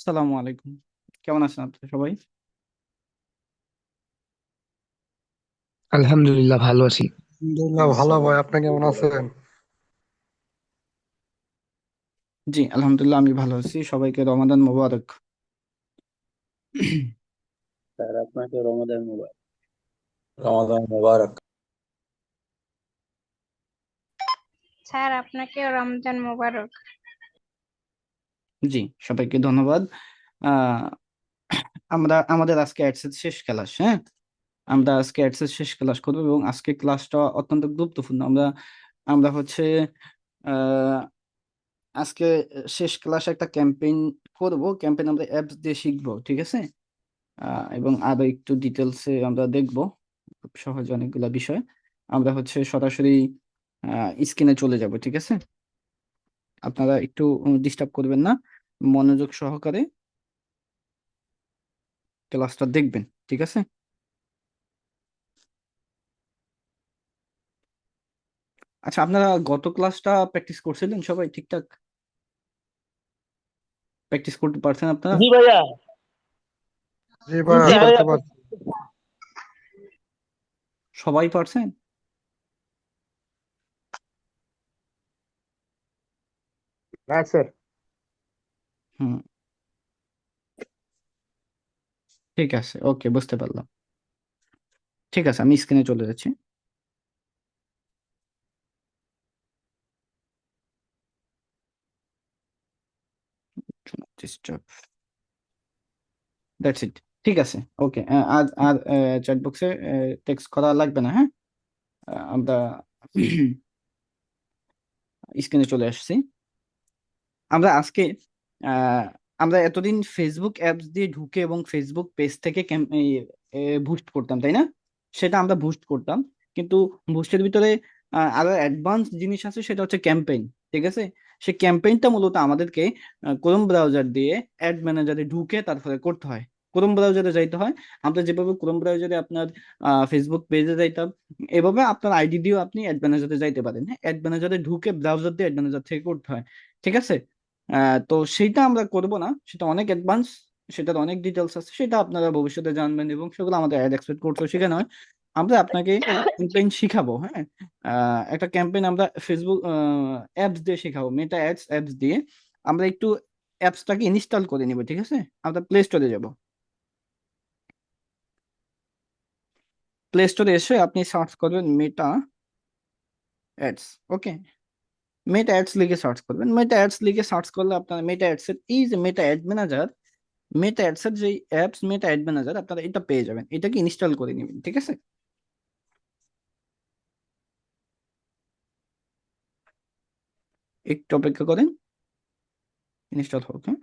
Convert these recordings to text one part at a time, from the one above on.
আসসালামু আলাইকুম। কেমন আছেন আপনারা সবাই? আলহামদুলিল্লাহ ভালো আছি। আলহামদুলিল্লাহ ভালো ভাই, আপনি কেমন আছেন? জি, আলহামদুলিল্লাহ আমি ভালো আছি। সবাইকে রমাদান মোবারক। স্যার আপনাকে রমাদান মোবারক। রমাদান মোবারক। স্যার আপনাকেও রমজান মোবারক। জি, সবাইকে ধন্যবাদ। আহ আমাদের আজকে অ্যাডসের শেষ ক্লাস, হ্যাঁ। আমরা আজকে অ্যাডসের শেষ ক্লাস করবো এবং আজকে ক্লাসটা অত্যন্ত গুরুত্বপূর্ণ। আমরা আমরা হচ্ছে আহ আজকে শেষ ক্লাসে একটা ক্যাম্পেইন করব। ক্যাম্পেইন আমরা অ্যাপস দিয়ে শিখবো, ঠিক আছে। এবং আরো একটু ডিটেলসে আমরা দেখব, খুব সহজ অনেকগুলা বিষয়। আমরা হচ্ছে সরাসরি স্ক্রিনে চলে যাব, ঠিক আছে। আপনারা একটু ডিস্টার্ব করবেন না, মনোযোগ সহকারে ক্লাসটা দেখবেন, ঠিক আছে। আচ্ছা, আপনারা গত ক্লাসটা প্র্যাকটিস করছিলেন সবাই ঠিকঠাক? প্র্যাকটিস করতে পারছেন আপনারা? জি ভাইয়া। জি ভাইয়া, জি করতে ভাইয়া। পারছি। সবাই পারছেন? হ্যাঁ স্যার। হুম, ঠিক আছে, ওকে, বুঝতে পারলাম। ঠিক আছে, আমি স্ক্রিনে চলে যাচ্ছি। Disturb, that's it. ঠিক আছে, ওকে। আর আর চ্যাট বক্সে টেক্সট করা লাগবে না, হ্যাঁ। আমরা স্ক্রিনে চলে আসছি। আমরা আজকে আহ, আমরা এতদিন ফেসবুক অ্যাপস দিয়ে ঢুকে এবং ফেসবুক পেজ থেকে বুস্ট করতাম, তাই না? সেটা আমরা বুস্ট করতাম, কিন্তু বুস্টের ভিতরে আরো অ্যাডভান্স জিনিস আছে, সেটা হচ্ছে ক্যাম্পেইন, ঠিক আছে। সেই ক্যাম্পেইনটা মূলত আমাদেরকে ক্রোম ব্রাউজার দিয়ে অ্যাড ম্যানেজারে ঢুকে তারপরে করতে হয়। ক্রোম ব্রাউজারে যাইতে হয়। আমরা যেভাবে ক্রোম ব্রাউজারে আপনার ফেসবুক পেজে যাইতাম, এভাবে আপনার আইডি দিয়েও আপনি অ্যাড ম্যানেজারে যাইতে পারেন। হ্যাঁ, অ্যাড ম্যানেজারে ঢুকে ব্রাউজার দিয়ে অ্যাড ম্যানেজার থেকে করতে হয়, ঠিক আছে। তো সেইটা আমরা করব না, সেটা অনেক অ্যাডভান্স, সেটার অনেক ডিটেলস আছে, সেটা আপনারা ভবিষ্যতে জানবেন এবং সেগুলো আমাদের অ্যাড এক্সপেক্ট কোর্সও শেখানো হয়। আমরা আপনাকে ক্যাম্পেইন শিখাবো, হ্যাঁ। একটা ক্যাম্পেইন আমরা ফেসবুক অ্যাপস দিয়ে শেখাবো, মেটা অ্যাডস অ্যাপস দিয়ে। আমরা একটু অ্যাপসটাকে ইনস্টল করে নিব, ঠিক আছে। আমরা প্লে স্টোরে যাব। প্লে স্টোরে এসে আপনি সার্চ করবেন মেটা অ্যাডস, ওকে। মেটা অ্যাডস লিখে সার্চ করবেন। মেটা অ্যাডস লিখে সার্চ করলে আপনার মেটা অ্যাডস এর এই যে মেটা অ্যাড ম্যানেজার, মেটা অ্যাডসের যে অ্যাপস মেটা অ্যাড ম্যানেজার, আপনারা এটা পেয়ে যাবেন। এটাকে ইনস্টল করে নেবেন, ঠিক আছে। একটু অপেক্ষা করেন, ইনস্টল হোক, হ্যাঁ।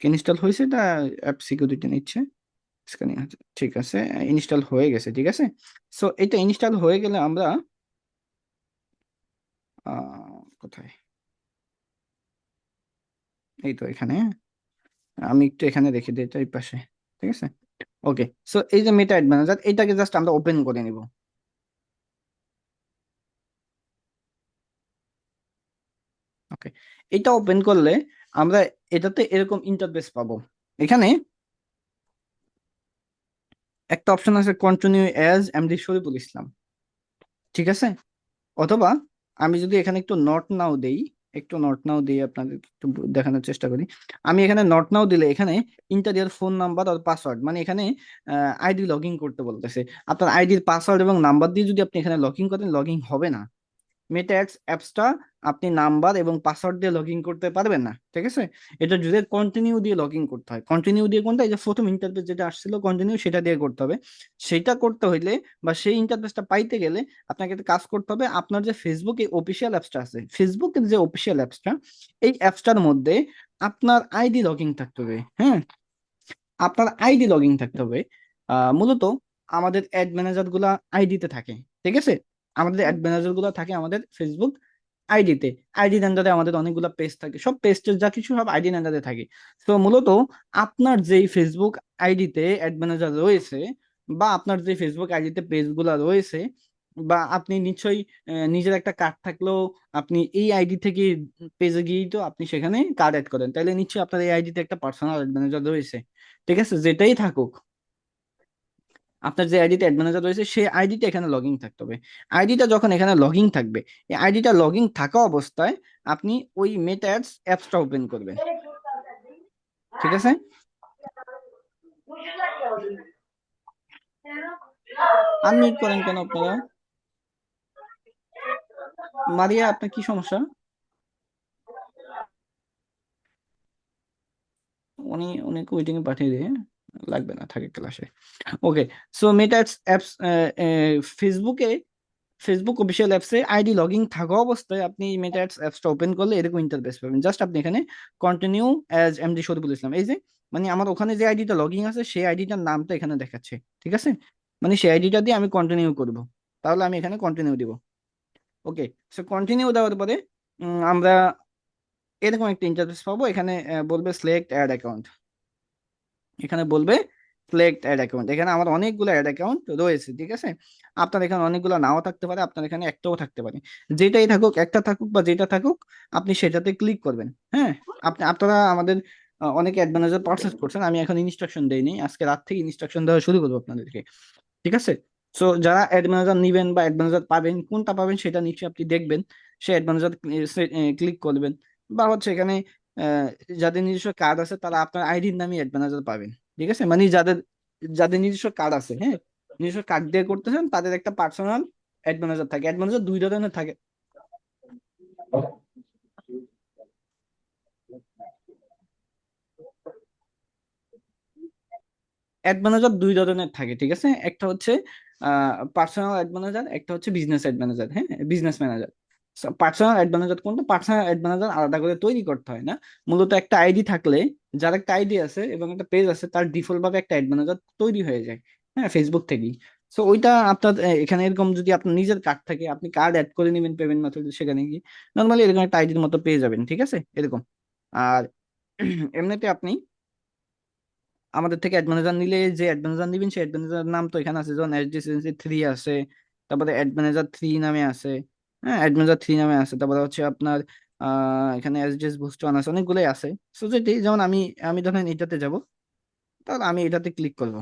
ইনস্টল হয়েছে, এটা অ্যাপ সিকিউরিটি নিচ্ছে, স্ক্যানিং আছে, ঠিক আছে। ইনস্টল হয়ে গেছে, ঠিক আছে। সো এটা ইনস্টল হয়ে গেলে আমরা কোথায়, এই তো এখানে। আমি একটু এখানে রেখে দিই, এটা এই পাশে, ঠিক আছে। ওকে, সো এই যে মেটা অ্যাড ম্যানেজার, এটাকে জাস্ট আমরা ওপেন করে নিব। ওকে, এটা ওপেন করলে আমরা এটাতে এরকম ইন্টারফেস পাবো। এখানে একটা অপশন আছে, continue as MD Shariful Islam, ঠিক আছে। অথবা আমি যদি এখানে একটু নট নাও দেই, একটু নট নাও দিয়ে আপনাদের একটু দেখানোর চেষ্টা করি। আমি এখানে নট নাও দিলে এখানে ইন্টারিয়ার ফোন নাম্বার আর পাসওয়ার্ড, মানে এখানে আইডি লগ ইন করতে বলতেছে। আপনার আইডির পাসওয়ার্ড এবং নাম্বার দিয়ে যদি আপনি এখানে লগ ইন করেন, লগ ইন হবে না। মেটা অ্যাপসটা আপনি নাম্বার এবং পাসওয়ার্ড দিয়ে লগ ইন করতে পারবেন না, ঠিক আছে। এটা যদি কন্টিনিউ দিয়ে লগ ইন করতে হয়। কন্টিনিউ দিয়ে কোনটা, এই যে প্রথম ইন্টারফেস যেটা আসছিল কন্টিনিউ, সেটা দিয়ে করতে হবে। সেটা করতে হইলে বা সেই ইন্টারফেসটা পাইতে গেলে আপনাকে একটা কাজ করতে হবে। আপনার যে ফেসবুক এই অফিসিয়াল অ্যাপসটা আছে, ফেসবুকের যে অফিসিয়াল অ্যাপসটা, এই অ্যাপসটার মধ্যে আপনার আইডি লগ ইন থাকতে হবে, হ্যাঁ। আপনার আইডি লগ ইন থাকতে হবে। মূলত আমাদের অ্যাড ম্যানেজার গুলা আইডিতে থাকে, ঠিক আছে। আমাদের অ্যাড ম্যানেজার গুলা থাকে আমাদের ফেসবুক আইডিতে। আইডি আন্ডারে আমাদের অনেকগুলো পেজ থাকে, সব পেজের যা কিছু সব আইডি আন্ডারে থাকে। তো মূলত আপনার যেই ফেসবুক আইডিতে অ্যাড ম্যানেজার রয়েছে বা আপনার যে ফেসবুক আইডিতে পেজগুলো রয়েছে, বা আপনি নিশ্চয়ই নিজের একটা কার্ড থাকলেও আপনি এই আইডি থেকে পেজে গিয়েই তো আপনি সেখানে কার্ড অ্যাড করেন, তাইলে নিশ্চয়ই আপনার এই আইডিতে একটা পার্সোনাল অ্যাড ম্যানেজার রয়েছে। ঠিক আছে, যেটাই থাকুক, আপনার যে আইডিতে অ্যাড ম্যানেজার রয়েছে সেই আইডিটা এখানে লগ ইন থাকতে হবে। আইডিটা যখন এখানে লগ ইন থাকবে, এই আইডিটা লগ ইন থাকা অবস্থায় আপনি ওই মেটা অ্যাডস অ্যাপসটা ওপেন করবেন। ঠিক আছে, আনমিউট করেন কেন আপনারা? মারিয়া, আপনার কি সমস্যা? উনি ওয়েটিং এ পাঠিয়ে দিয়ে, লাগবে না, থাকে ক্লাসে। ওকে, সো মেটা অ্যাপস, ফেসবুকে, ফেসবুক অফিসিয়াল অ্যাপসে আইডি লগইন থাকা অবস্থায় আপনি মেটা অ্যাপসটা ওপেন করলে এরকম ইন্টারফেস পাবেন। জাস্ট আপনি এখানে continue as MD Shariful Islam, এই যে মানে আমার ওখানে যে আইডিটা লগইন আছে সেই আইডিটার নামটা এখানে দেখাচ্ছে। ঠিক আছে, মানে সেই আইডিটা দিয়ে আমি কন্টিনিউ করব, তাহলে আমি এখানে কন্টিনিউ দিব। ওকে, সো কন্টিনিউ দেওয়ার পরে আমরা এরকম একটা ইন্টারফেস পাবো। এখানে বলবে সিলেক্ট অ্যাড অ্যাকাউন্ট, এখানে বলবে সিলেক্ট অ্যাড অ্যাকাউন্ট। এখানে আমার অনেকগুলো অ্যাড অ্যাকাউন্ট রয়েছে। ঠিক আছে, আপনার এখানে অনেকগুলো নাও থাকতে পারে, আপনার এখানে একটাও থাকতে পারে। যেটাই থাকুক, একটা থাকুক বা যেটা থাকুক, আপনি সেটাতে ক্লিক করবেন। হ্যাঁ, আপনারা আমাদের অনেকে অ্যাড ম্যানেজার পারচেস করছেন, আমি এখন ইনস্ট্রাকশন দেইনি, আজকে রাত থেকে ইনস্ট্রাকশন দেওয়া শুরু করবো আপনাদেরকে। ঠিক আছে, সো যারা অ্যাড ম্যানেজার নিবেন বা অ্যাড ম্যানেজার পাবেন, কোনটা পাবেন সেটা নিশ্চয়ই আপনি দেখবেন, সে অ্যাড ম্যানেজার ক্লিক করবেন। বা হচ্ছে এখানে আহ, যাদের নিজস্ব কার্ড আছে তারা আপনার আইডির নামে অ্যাড ম্যানেজার পাবেন। ঠিক আছে, মানে যাদের যাদের নিজস্ব কার্ড আছে, হ্যাঁ, নিজস্ব কার্ড দিয়ে করতেছেন, তাদের একটা পার্সোনাল অ্যাড ম্যানেজার থাকে। অ্যাড ম্যানেজার দুই ধরনের থাকে, অ্যাড ম্যানেজার দুই ধরনের থাকে। ঠিক আছে, একটা হচ্ছে পার্সোনাল অ্যাড ম্যানেজার, একটা হচ্ছে বিজনেস অ্যাড ম্যানেজার, হ্যাঁ, business manager. Personal add manager কোনটা? পার্সোনাল অ্যাড ম্যানেজার আলাদা করে তৈরি করতে হয় না, মূলত একটা আইডি থাকলে, যার একটা আইডি আছে এবং একটা পেজ আছে, তার ডিফল্ট ভাবে একটা অ্যাড ম্যানেজার তৈরি হয়ে যায়, হ্যাঁ, ফেসবুক থেকেই। সো ওইটা আপনার এখানে এরকম যদি আপনার নিজের কার্ড থাকে, আপনি কার্ড অ্যাড করে নেবেন পেমেন্ট মেথড, সেখানে গিয়ে নর্মালি এরকম একটা আইডির মতো পেয়ে যাবেন। ঠিক আছে, এরকম। আর এমনিতে আপনি আমাদের থেকে অ্যাড ম্যানেজার নিলে, যে অ্যাড ম্যানেজার নিবেন সেই অ্যাড ম্যানেজার নাম তো এখানে আছে, যেমন এসডিসি 3 আছে, তারপরে অ্যাড ম্যানেজার 3 নামে আছে, হ্যাঁ, অ্যাড ম্যানেজার 3 নামে আছে, তারপরে হচ্ছে আপনার এখানে এসডিএস বুস্ট ওয়ান আছে, অনেকগুলোই আছে। সো যেটি, যেমন আমি আমি ধরেন এটাতে যাব, তাহলে আমি এটাতে ক্লিক করব,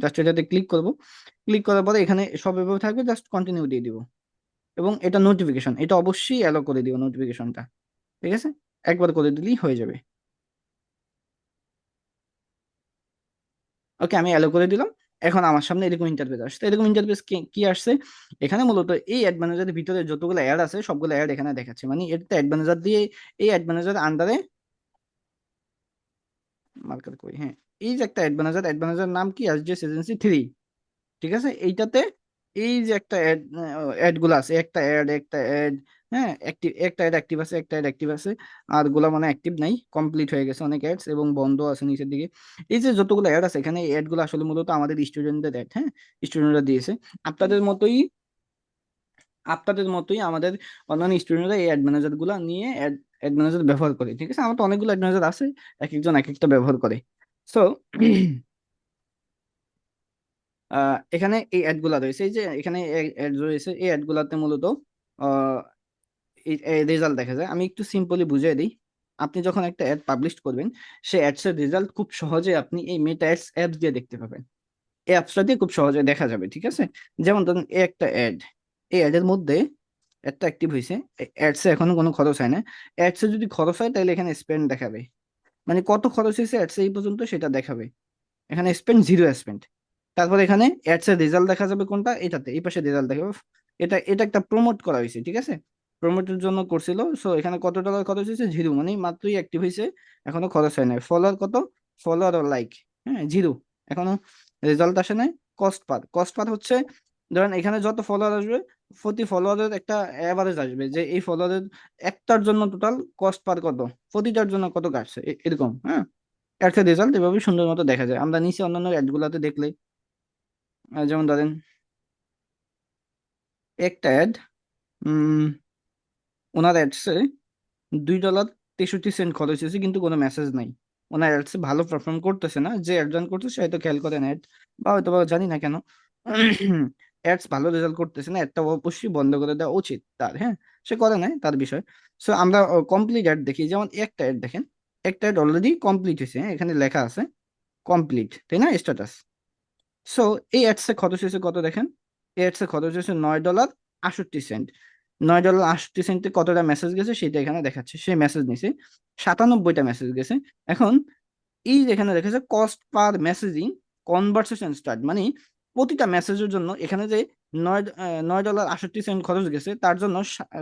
জাস্ট এটাতে ক্লিক করব। ক্লিক করার পরে এখানে সব এভাবে থাকবে, জাস্ট কন্টিনিউ দিয়ে দিব। এবং এটা নোটিফিকেশন, এটা অবশ্যই অ্যালো করে দিব নোটিফিকেশনটা। ঠিক আছে, একবার করে দিলেই হয়ে যাবে। ওকে, আমি অ্যালো করে দিলাম। এখন আমার সামনে এরকম ইন্টারফেস আসছে। এরকম ইন্টারফেস কি কি আসছে? এখানে মূলত এই অ্যাড ম্যানেজারের ভিতরে যতগুলো অ্যাড আছে সবগুলো অ্যাড এখানে দেখাচ্ছে, মানে এটা অ্যাড ম্যানেজার দিয়ে, এই অ্যাড ম্যানেজার আন্ডারে, মার্কার কই, হ্যাঁ, এই যে একটা অ্যাড ম্যানেজার, অ্যাড ম্যানেজার নাম কি? SGS agency 3। ঠিক আছে, এইটাতে এই যে একটা অ্যাড, অ্যাড গুলো আছে, একটা অ্যাড, হ্যাঁ, অ্যাক্টিভ, একটা অ্যাড অ্যাক্টিভ আছে, একটা অ্যাড অ্যাক্টিভ আছে, আর গুলা মানে অ্যাক্টিভ নাই, কমপ্লিট হয়ে গেছে অনেক অ্যাডস, এবং বন্ধ আছে নিচের দিকে। এই যে যতগুলো অ্যাড আছে এখানে, এই অ্যাড গুলো আসলে মূলত আমাদের স্টুডেন্টদের অ্যাড, হ্যাঁ, স্টুডেন্টরা দিয়েছে। আপনাদের মতোই, আপনাদের মতোই আমাদের অন্যান্য স্টুডেন্টরা এই অ্যাড ম্যানেজার গুলা নিয়ে অ্যাড অ্যাড ম্যানেজার ব্যবহার করে। ঠিক আছে, আমার তো অনেকগুলো অ্যাড ম্যানেজার আছে, এক একজন এক একটা ব্যবহার করে। সো এখানে এই অ্যাড গুলা রয়েছে, এই যে এখানে অ্যাড রয়েছে, এই অ্যাড গুলাতে মূলত রেজাল্ট দেখা যায়। আমি একটু সিম্পলি বুঝিয়ে দিই। আপনি যখন একটা অ্যাড পাবলিশ করবেন, সেই অ্যাডস এর রেজাল্ট খুব সহজে আপনি এই মেটা অ্যাডস অ্যাপস দিয়ে দেখতে পাবেন। এই অ্যাপসটা দিয়ে খুব সহজে দেখা যাবে। ঠিক আছে, যেমন ধরুন এই একটা অ্যাড, এই অ্যাডের মধ্যে অ্যাডটা অ্যাক্টিভ হয়েছে, অ্যাডসে এখনো কোনো খরচ হয় না। অ্যাডসে যদি খরচ হয় তাহলে এখানে স্পেন্ড দেখাবে, মানে কত খরচ হয়েছে অ্যাডসে এই পর্যন্ত সেটা দেখাবে। এখানে স্পেন্ড, জিরো স্পেন্ড। তারপর এখানে অ্যাডস এর রেজাল্ট দেখা যাবে কোনটা, এটাতে এই পাশে রেজাল্ট দেখাবে। এটা এটা একটা প্রমোট করা হয়েছে। ঠিক আছে, প্রমোটের জন্য করছিল। সো এখানে কত ডলার খরচ হয়েছে? জিরো, মানে মাত্রই অ্যাক্টিভ হয়েছে, এখনো খরচ হয় নাই। ফলোয়ার কত? ফলোয়ার ও লাইক, হ্যাঁ, জিরো, এখনো রেজাল্ট আসে নাই। কস্ট পার হচ্ছে, ধরেন এখানে যত ফলোয়ার আসবে, প্রতি ফলোয়ারের একটা অ্যাভারেজ আসবে, যে এই ফলোয়ারের একটার জন্য টোটাল কস্ট পার কত, প্রতিটার জন্য কত কাটছে, এরকম, হ্যাঁ। অ্যাডস এর রেজাল্ট এভাবে সুন্দর মতো দেখা যায়। আমরা নিচে অন্যান্য অ্যাড গুলাতে দেখলে, যেমন ধরেন একটা অ্যাড, ওনার অ্যাডসে $2.63 খরচ হয়েছে, কিন্তু কোনো মেসেজ নাই। ওনার অ্যাডসে ভালো পারফর্ম করতেছে না, যে অ্যাড রান করতেছে সে হয়তো খেয়াল করে না অ্যাড, বা হয়তো বা জানি না কেন। অ্যাডস ভালো রেজাল্ট করতেছে না, অ্যাডটা অবশ্যই বন্ধ করে দেওয়া উচিত তার, হ্যাঁ, সে করে নাই তার বিষয়। সো আমরা কমপ্লিট অ্যাড দেখি, যেমন একটা অ্যাড দেখেন, একটা অ্যাড অলরেডি কমপ্লিট হয়েছে, হ্যাঁ, এখানে লেখা আছে কমপ্লিট, তাই না, স্ট্যাটাস। সো এই অ্যাডসে খরচ হয়েছে কত দেখেন, এই অ্যাডসে খরচ হয়েছে $9.68। $9.68 কতটা মেসেজ গেছে সেটা এখানে দেখাচ্ছে, সেই মেসেজ নিছে 97টা মেসেজ গেছে। এখন এই যেখানে রেখেছে cost per messaging conversation start, মানে প্রতিটা মেসেজের জন্য এখানে যে $9.68 খরচ গেছে, তার জন্য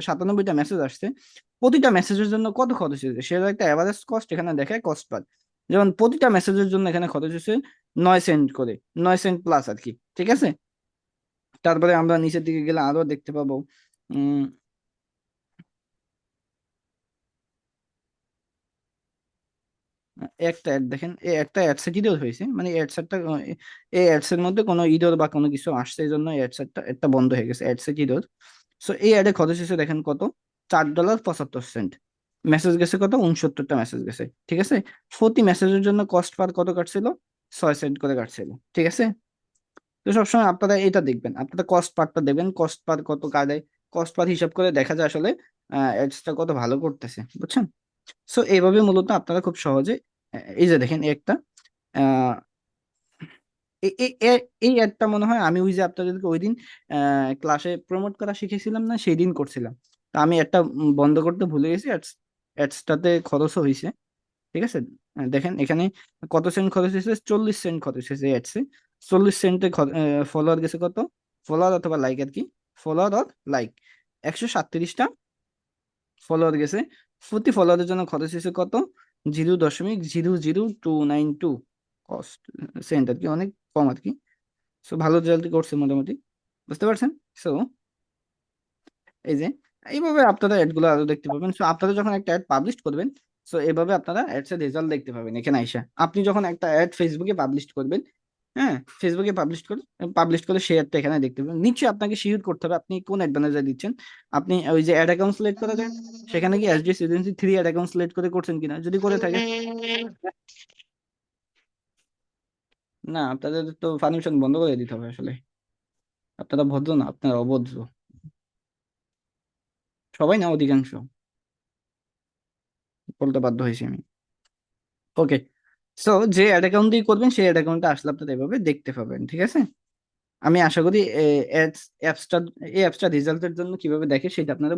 97টা মেসেজ আসছে, প্রতিটা মেসেজের জন্য কত খরচ হয়েছে সেটা একটা অ্যাভারেজ কস্ট এখানে দেখায় কস্ট পার। যেমন প্রতিটা মেসেজের জন্য এখানে খরচ হয়েছে 9 সেন্ট করে, 9 সেন্ট প্লাস আর কি, ঠিক আছে। তারপরে আমরা নিচের দিকে গেলে আরো দেখতে পাবো, উম একটা অ্যাড দেখেন, এই একটা অ্যাডসেট ইরর হয়েছে, মানে অ্যাডসেটটা, এই অ্যাডসের মধ্যে কোনো ইরর বা কোনো কিছু আসছে, এই জন্য অ্যাডসেটটা বন্ধ হয়ে গেছে, অ্যাডসেট ইরর। সো এই অ্যাডে খরচ হয়েছে দেখেন কত, $4.75। মেসেজ গেছে কত, 69টা মেসেজ গেছে, ঠিক আছে। প্রতি মেসেজের জন্য কস্ট পার কত কাটছিল, 6 সেন্ট করে কাটছিল, ঠিক আছে। তো সবসময় আপনারা এটা দেখবেন, আপনারা কস্ট পারটা দেখবেন, কস্ট পার কত কাটে, কস্ট পার হিসাব করে দেখা যায় আসলে অ্যাডসটা কত ভালো করতেছে, বুঝছেন। সো এইভাবে মূলত আপনারা খুব সহজে, এই যে দেখেন এই একটা, আহ, এই অ্যাডটা মনে হয় আমি ওই যে আপনাদেরকে ওই দিন ক্লাসে প্রমোট করা শিখেছিলাম না, সেই দিন করছিলাম। তো আমি একটা বন্ধ করতে ভুলে গেছি, অ্যাডসটাতে খরচও হয়েছে, ঠিক আছে। দেখেন এখানে কত সেন্ট খরচ হয়েছে, 40 সেন্ট খরচ হয়েছে অ্যাডসে। 40 সেন্টে ফলোয়ার গেছে কত, ফলোয়ার অথবা লাইক আর কি, ফলোয়ার আর লাইক 137টা ফলোয়ার গেছে। প্রতি ফলোয়ারের জন্য খরচ হয়েছে কত, 0.00292 কস্ট সেন্ট আর কি, অনেক কম আর কি। সো ভালো রেজাল্ট করছে মোটামুটি, বুঝতে পারছেন। সো এই যে এইভাবে আপনারা অ্যাড গুলো আরো দেখতে পাবেন। সো আপনারা যখন একটা অ্যাড পাবলিশ করবেন, সো এইভাবে আপনারা অ্যাডস এর রেজাল্ট দেখতে পাবেন এখানে আইসা। আপনি যখন একটা অ্যাড ফেসবুকে পাবলিশ করবেন, হ্যাঁ, ফেসবুকে পাবলিশ করে সেই অ্যাডটা এখানে দেখতে পাবেন। নিশ্চয়ই আপনাকে শিওর করতে হবে আপনি কোন অ্যাড ম্যানেজার দিচ্ছেন। আপনি ওই যে অ্যাড অ্যাকাউন্ট সিলেক্ট করে দেন, সেখানে কি SDS agency 3 ad account select করে করছেন কিনা, যদি করে থাকে, না আপনাদের তো পারমিশন বন্ধ করে দিতে হবে আসলে। আপনারা ভদ্র না, আপনারা অভদ্র, সবাই না, অধিকাংশ, বলতে বাধ্য হয়েছি আমি। ওকে, সো যে অ্যাড অ্যাকাউন্ট দিয়ে করবেন সেই অ্যাড অ্যাকাউন্টটা আসলে আপনারা এভাবে দেখতে পাবেন, ঠিক আছে। আমি আশা করি অ্যাপসটা, এই অ্যাপসটা রেজাল্টের জন্য কিভাবে দেখে সেটা আপনারা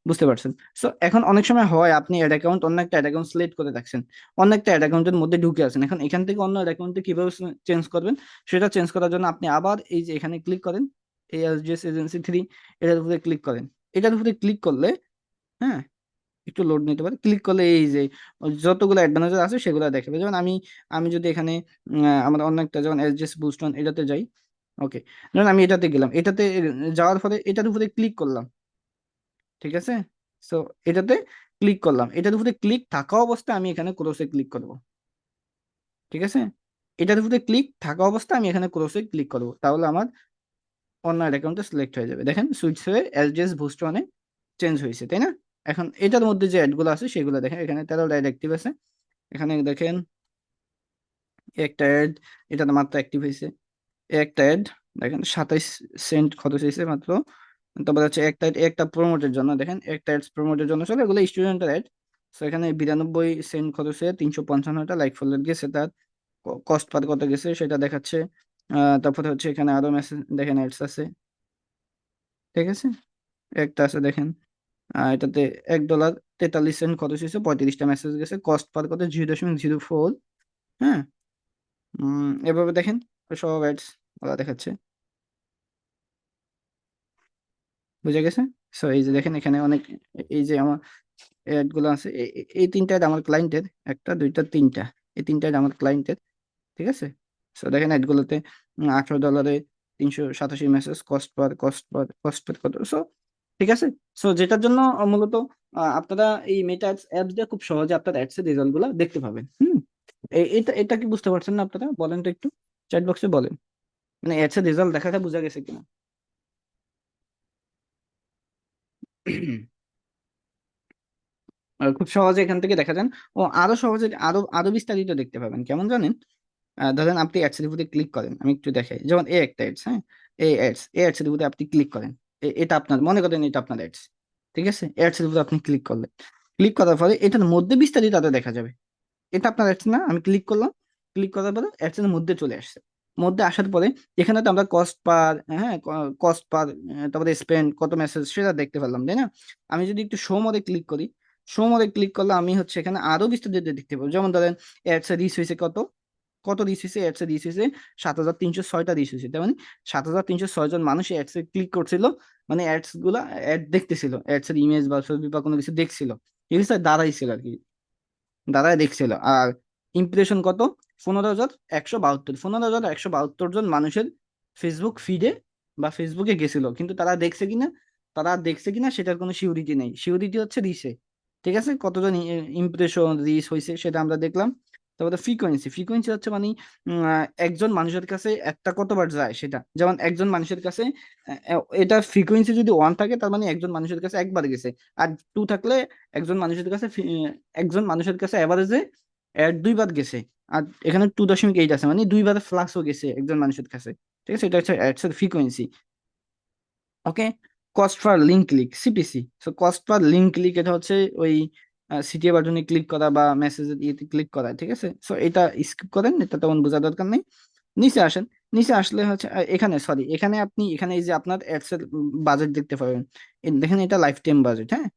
বুঝতে পারছেন। সো এখন অনেক সময় হয় আপনি অ্যাড অ্যাকাউন্ট, অন্য একটা অ্যাড অ্যাকাউন্ট সিলেক্ট করে রাখছেন, অন্য একটা অ্যাড অ্যাকাউন্টের মধ্যে ঢুকে আছেন, এখন এখান থেকে অন্য অ্যাড অ্যাকাউন্টে কিভাবে চেঞ্জ করবেন, সেটা চেঞ্জ করার জন্য আপনি আবার এই যে এখানে ক্লিক করেন, এসজিএস এজেন্সি 3, এটার উপরে ক্লিক করেন। এটার উপরে ক্লিক করলে, হ্যাঁ, একটু লোড নিতে পারে, ক্লিক করলে এই যে যতগুলো অ্যাডভান্টেজ আছে সেগুলো দেখাবে। যেমন আমি আমি যদি এখানে আমার অন্য একটা, যেমন এসজিএস বুস্টন, এটাতে যাই, ওকে, যেমন আমি এটাতে গেলাম, এটাতে যাওয়ার পরে এটার উপরে ক্লিক করলাম, ঠিক আছে। সো এটাতে ক্লিক করলাম, এটার উপরে ক্লিক থাকা অবস্থায় আমি এখানে ক্রসে ক্লিক করব, ঠিক আছে। এটার উপরে ক্লিক থাকা অবস্থায় আমি এখানে ক্রসে ক্লিক করব, তাহলে আমার অন্য অ্যাকাউন্টে সিলেক্ট হয়ে যাবে, দেখেন সুইচ হয়ে এসজিএস বুস্টনে চেঞ্জ হয়েছে, তাই না। এখন এটার মধ্যে যে অ্যাডগুলো আছে সেগুলো দেখেন, এখানে 13টা অ্যাড অ্যাক্টিভ আছে, এখানে দেখেন একটা অ্যাড, এটা মাত্র অ্যাক্টিভ হয়েছে, একটা অ্যাড দেখেন 27 সেন্ট খরচ হয়েছে মাত্র। তারপর হচ্ছে একটা প্রমোটের জন্য দেখেন, একটা অ্যাডস প্রমোটের জন্য চলে, এগুলো স্টুডেন্টের অ্যাড। সো এখানে 92 সেন্ট খরচ হয়ে 355টা লাইক ফলোয়ার গেছে, তার কস্ট পার কত গেছে সেটা দেখাচ্ছে। তারপরে হচ্ছে এখানে আরো মেসেজ দেখেন, অ্যাডস আছে, ঠিক আছে, একটা আছে দেখেন, এটাতে $1.43 খরচ হয়েছে, 35টা মেসেজ গেছে, কস্ট পার কত 0.04। হ্যাঁ, এভাবে দেখেন সব অ্যাডস ওরা দেখাচ্ছে, বুঝে গেছে। সো এই যে দেখেন এখানে অনেক, এই যে আমার অ্যাড গুলো আছে, এই 3টা অ্যাড আমার ক্লায়েন্টের, একটা দুইটা তিনটা, এই 3টা অ্যাড আমার ক্লায়েন্টের, ঠিক আছে। সো দেখেন অ্যাড গুলোতে $18 387 মেসেজ, কস্ট পার কত, সো ঠিক আছে। সো যেটার জন্য মূলত আপনারা এই মেটা অ্যাপস দিয়ে খুব সহজে আপনার অ্যাডস এর রেজাল্ট গুলো দেখতে পাবেন। এটা এটা কি বুঝতে পারছেন না আপনারা, বলেন তো একটু চ্যাট বক্সে বলেন, মানে অ্যাডস এর রেজাল্ট দেখাটা বোঝা গেছে কিনা। খুব সহজে এখান থেকে দেখা যান। ও আরো সহজে, আরো আরো বিস্তারিত দেখতে পাবেন, কেমন জানেন, ধরেন আপনি অ্যাডস এর উপরে ক্লিক করেন, আমি একটু দেখাই, যেমন এই একটা অ্যাডস, হ্যাঁ, এই অ্যাডস এর উপরে আপনি ক্লিক করেন। এটা আপনার, মনে করেন এটা আপনার অ্যাডস, ঠিক আছে? অ্যাডস এর উপরে আপনি ক্লিক করলেন, ক্লিক করার পরে এটার মধ্যে বিস্তারিত আরো দেখা যাবে। এটা আপনার অ্যাডস না, আমি ক্লিক করলাম, ক্লিক করার পরে অ্যাডস এর মধ্যে চলে আসছে। মধ্যে আসার পরে এখানে তো আমরা কস্ট পার, হ্যাঁ, কস্ট পার, তারপরে স্পেন্ড কত মেসেজ সেটা দেখতে পারলাম, তাই না? আমি যদি একটু শো মোডে ক্লিক করি, শো মোডে ক্লিক করলে আমি হচ্ছে এখানে আরো বিস্তারিত দেখতে পাবো। যেমন ধরেন অ্যাডস এর রিচ হয়েছে কত, কত রিচ হয়েছে, অ্যাডস এর রিচ হয়েছে 7,306টা রিচ হয়েছে। তার মানে 7,306 জন মানুষ অ্যাডস এ ক্লিক করছিল, মানে অ্যাডস গুলা অ্যাড দেখতেছিল, অ্যাডস এর ইমেজ বা ছবি বা কোনো কিছু দেখছিল, ঠিক আছে, দাঁড়াইছিল আর কি, দাঁড়ায় দেখছিল। আর ইমপ্রেশন কত, 15,172, 15,172 জন মানুষের ফেসবুক ফিডে বা ফেসবুকে গেছিল, কিন্তু তারা দেখছে কিনা, সেটার কোনো সিউরিটি নেই। সিউরিটি হচ্ছে রিসে, ঠিক আছে, কতজন ইমপ্রেশন রিস হয়েছে সেটা আমরা দেখলাম। তারপরে ফ্রিকোয়েন্সি হচ্ছে মানে একজন মানুষের কাছে একটা কতবার যায় সেটা। যেমন একজন মানুষের কাছে এটা ফ্রিকোয়েন্সি যদি 1 থাকে তার মানে একজন মানুষের কাছে একবার গেছে, আর 2 থাকলে একজন মানুষের কাছে অ্যাভারেজে 2বার গেছে। আর এখানে 2.8 আছে, মানে 2বার ফ্লাক্সও গেছে একজন মানুষের কাছে, ঠিক আছে, এটা হচ্ছে অ্যাডস এর frequency. Okay, cost per link click, CPC. So cost per link click এটা হচ্ছে ওই সিটিএ বাটনে ক্লিক করা বা মেসেজের ইয়েতে ক্লিক করা, ঠিক আছে। সো এটা স্কিপ করেন, এটা তেমন বোঝার দরকার নেই। নিচে আসেন, নিচে আসলে হচ্ছে এখানে, সরি, এখানে আপনি এখানে এই যে আপনার অ্যাডস এর বাজেট দেখতে পাবেন। দেখেন এটা লাইফ টাইম বাজেট, হ্যাঁ।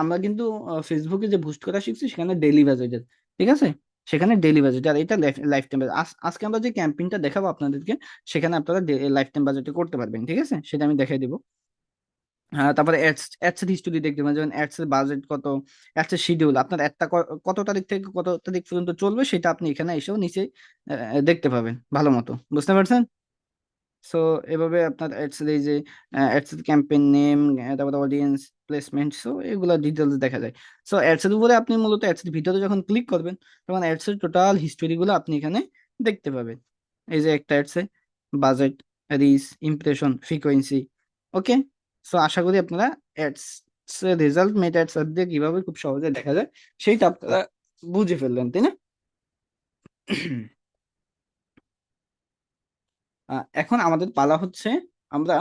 আমরা কিন্তু ফেসবুকে যে বুস্ট করা শিখছি সেখানে ডেইলি বাজেটের, ঠিক আছে, সেখানে ডেইলি বাজেট, আর এটা লাইফ টাইম বাজেট। আজকে আমরা যে ক্যাম্পেইনটা দেখাবো আপনাদেরকে, সেখানে আপনারা লাইফ টাইম বাজেটে করতে পারবেন, ঠিক আছে, সেটা আমি দেখাই দিব। তারপরে অ্যাডস এর হিস্টোরি দেখতে পাবেন, যেমন অ্যাডস এর বাজেট কত, অ্যাডস এর শিডিউল, আপনার একটা কত তারিখ থেকে কত তারিখ পর্যন্ত চলবে সেটা আপনি এখানে এসেও নিচে দেখতে পাবেন ভালো মতো, বুঝতে পারছেন? সো এভাবে আপনার অ্যাডস এর এই যে অ্যাডস এর ক্যাম্পেইন নেম, তারপরে অডিয়েন্স প্লেসমেন্ট, সো এগুলো ডিটেলস দেখা যায়। সো অ্যাডস এর উপরে আপনি মূলত অ্যাডস এর ভিতরে যখন ক্লিক করবেন তখন অ্যাডস এর টোটাল হিস্টোরি গুলো আপনি এখানে দেখতে পাবেন। এই যে একটা অ্যাডস এ বাজেট, রিচ, ইমপ্রেশন, ফ্রিকোয়েন্সি। ওকে, সো আশা করি আপনারা অ্যাডস এর রেজাল্ট মেটা অ্যাডস দিয়ে কিভাবে খুব সহজে দেখা যায় সেইটা আপনারা বুঝে ফেললেন, তাই না? এখন আমাদের পালা হচ্ছে, আমরা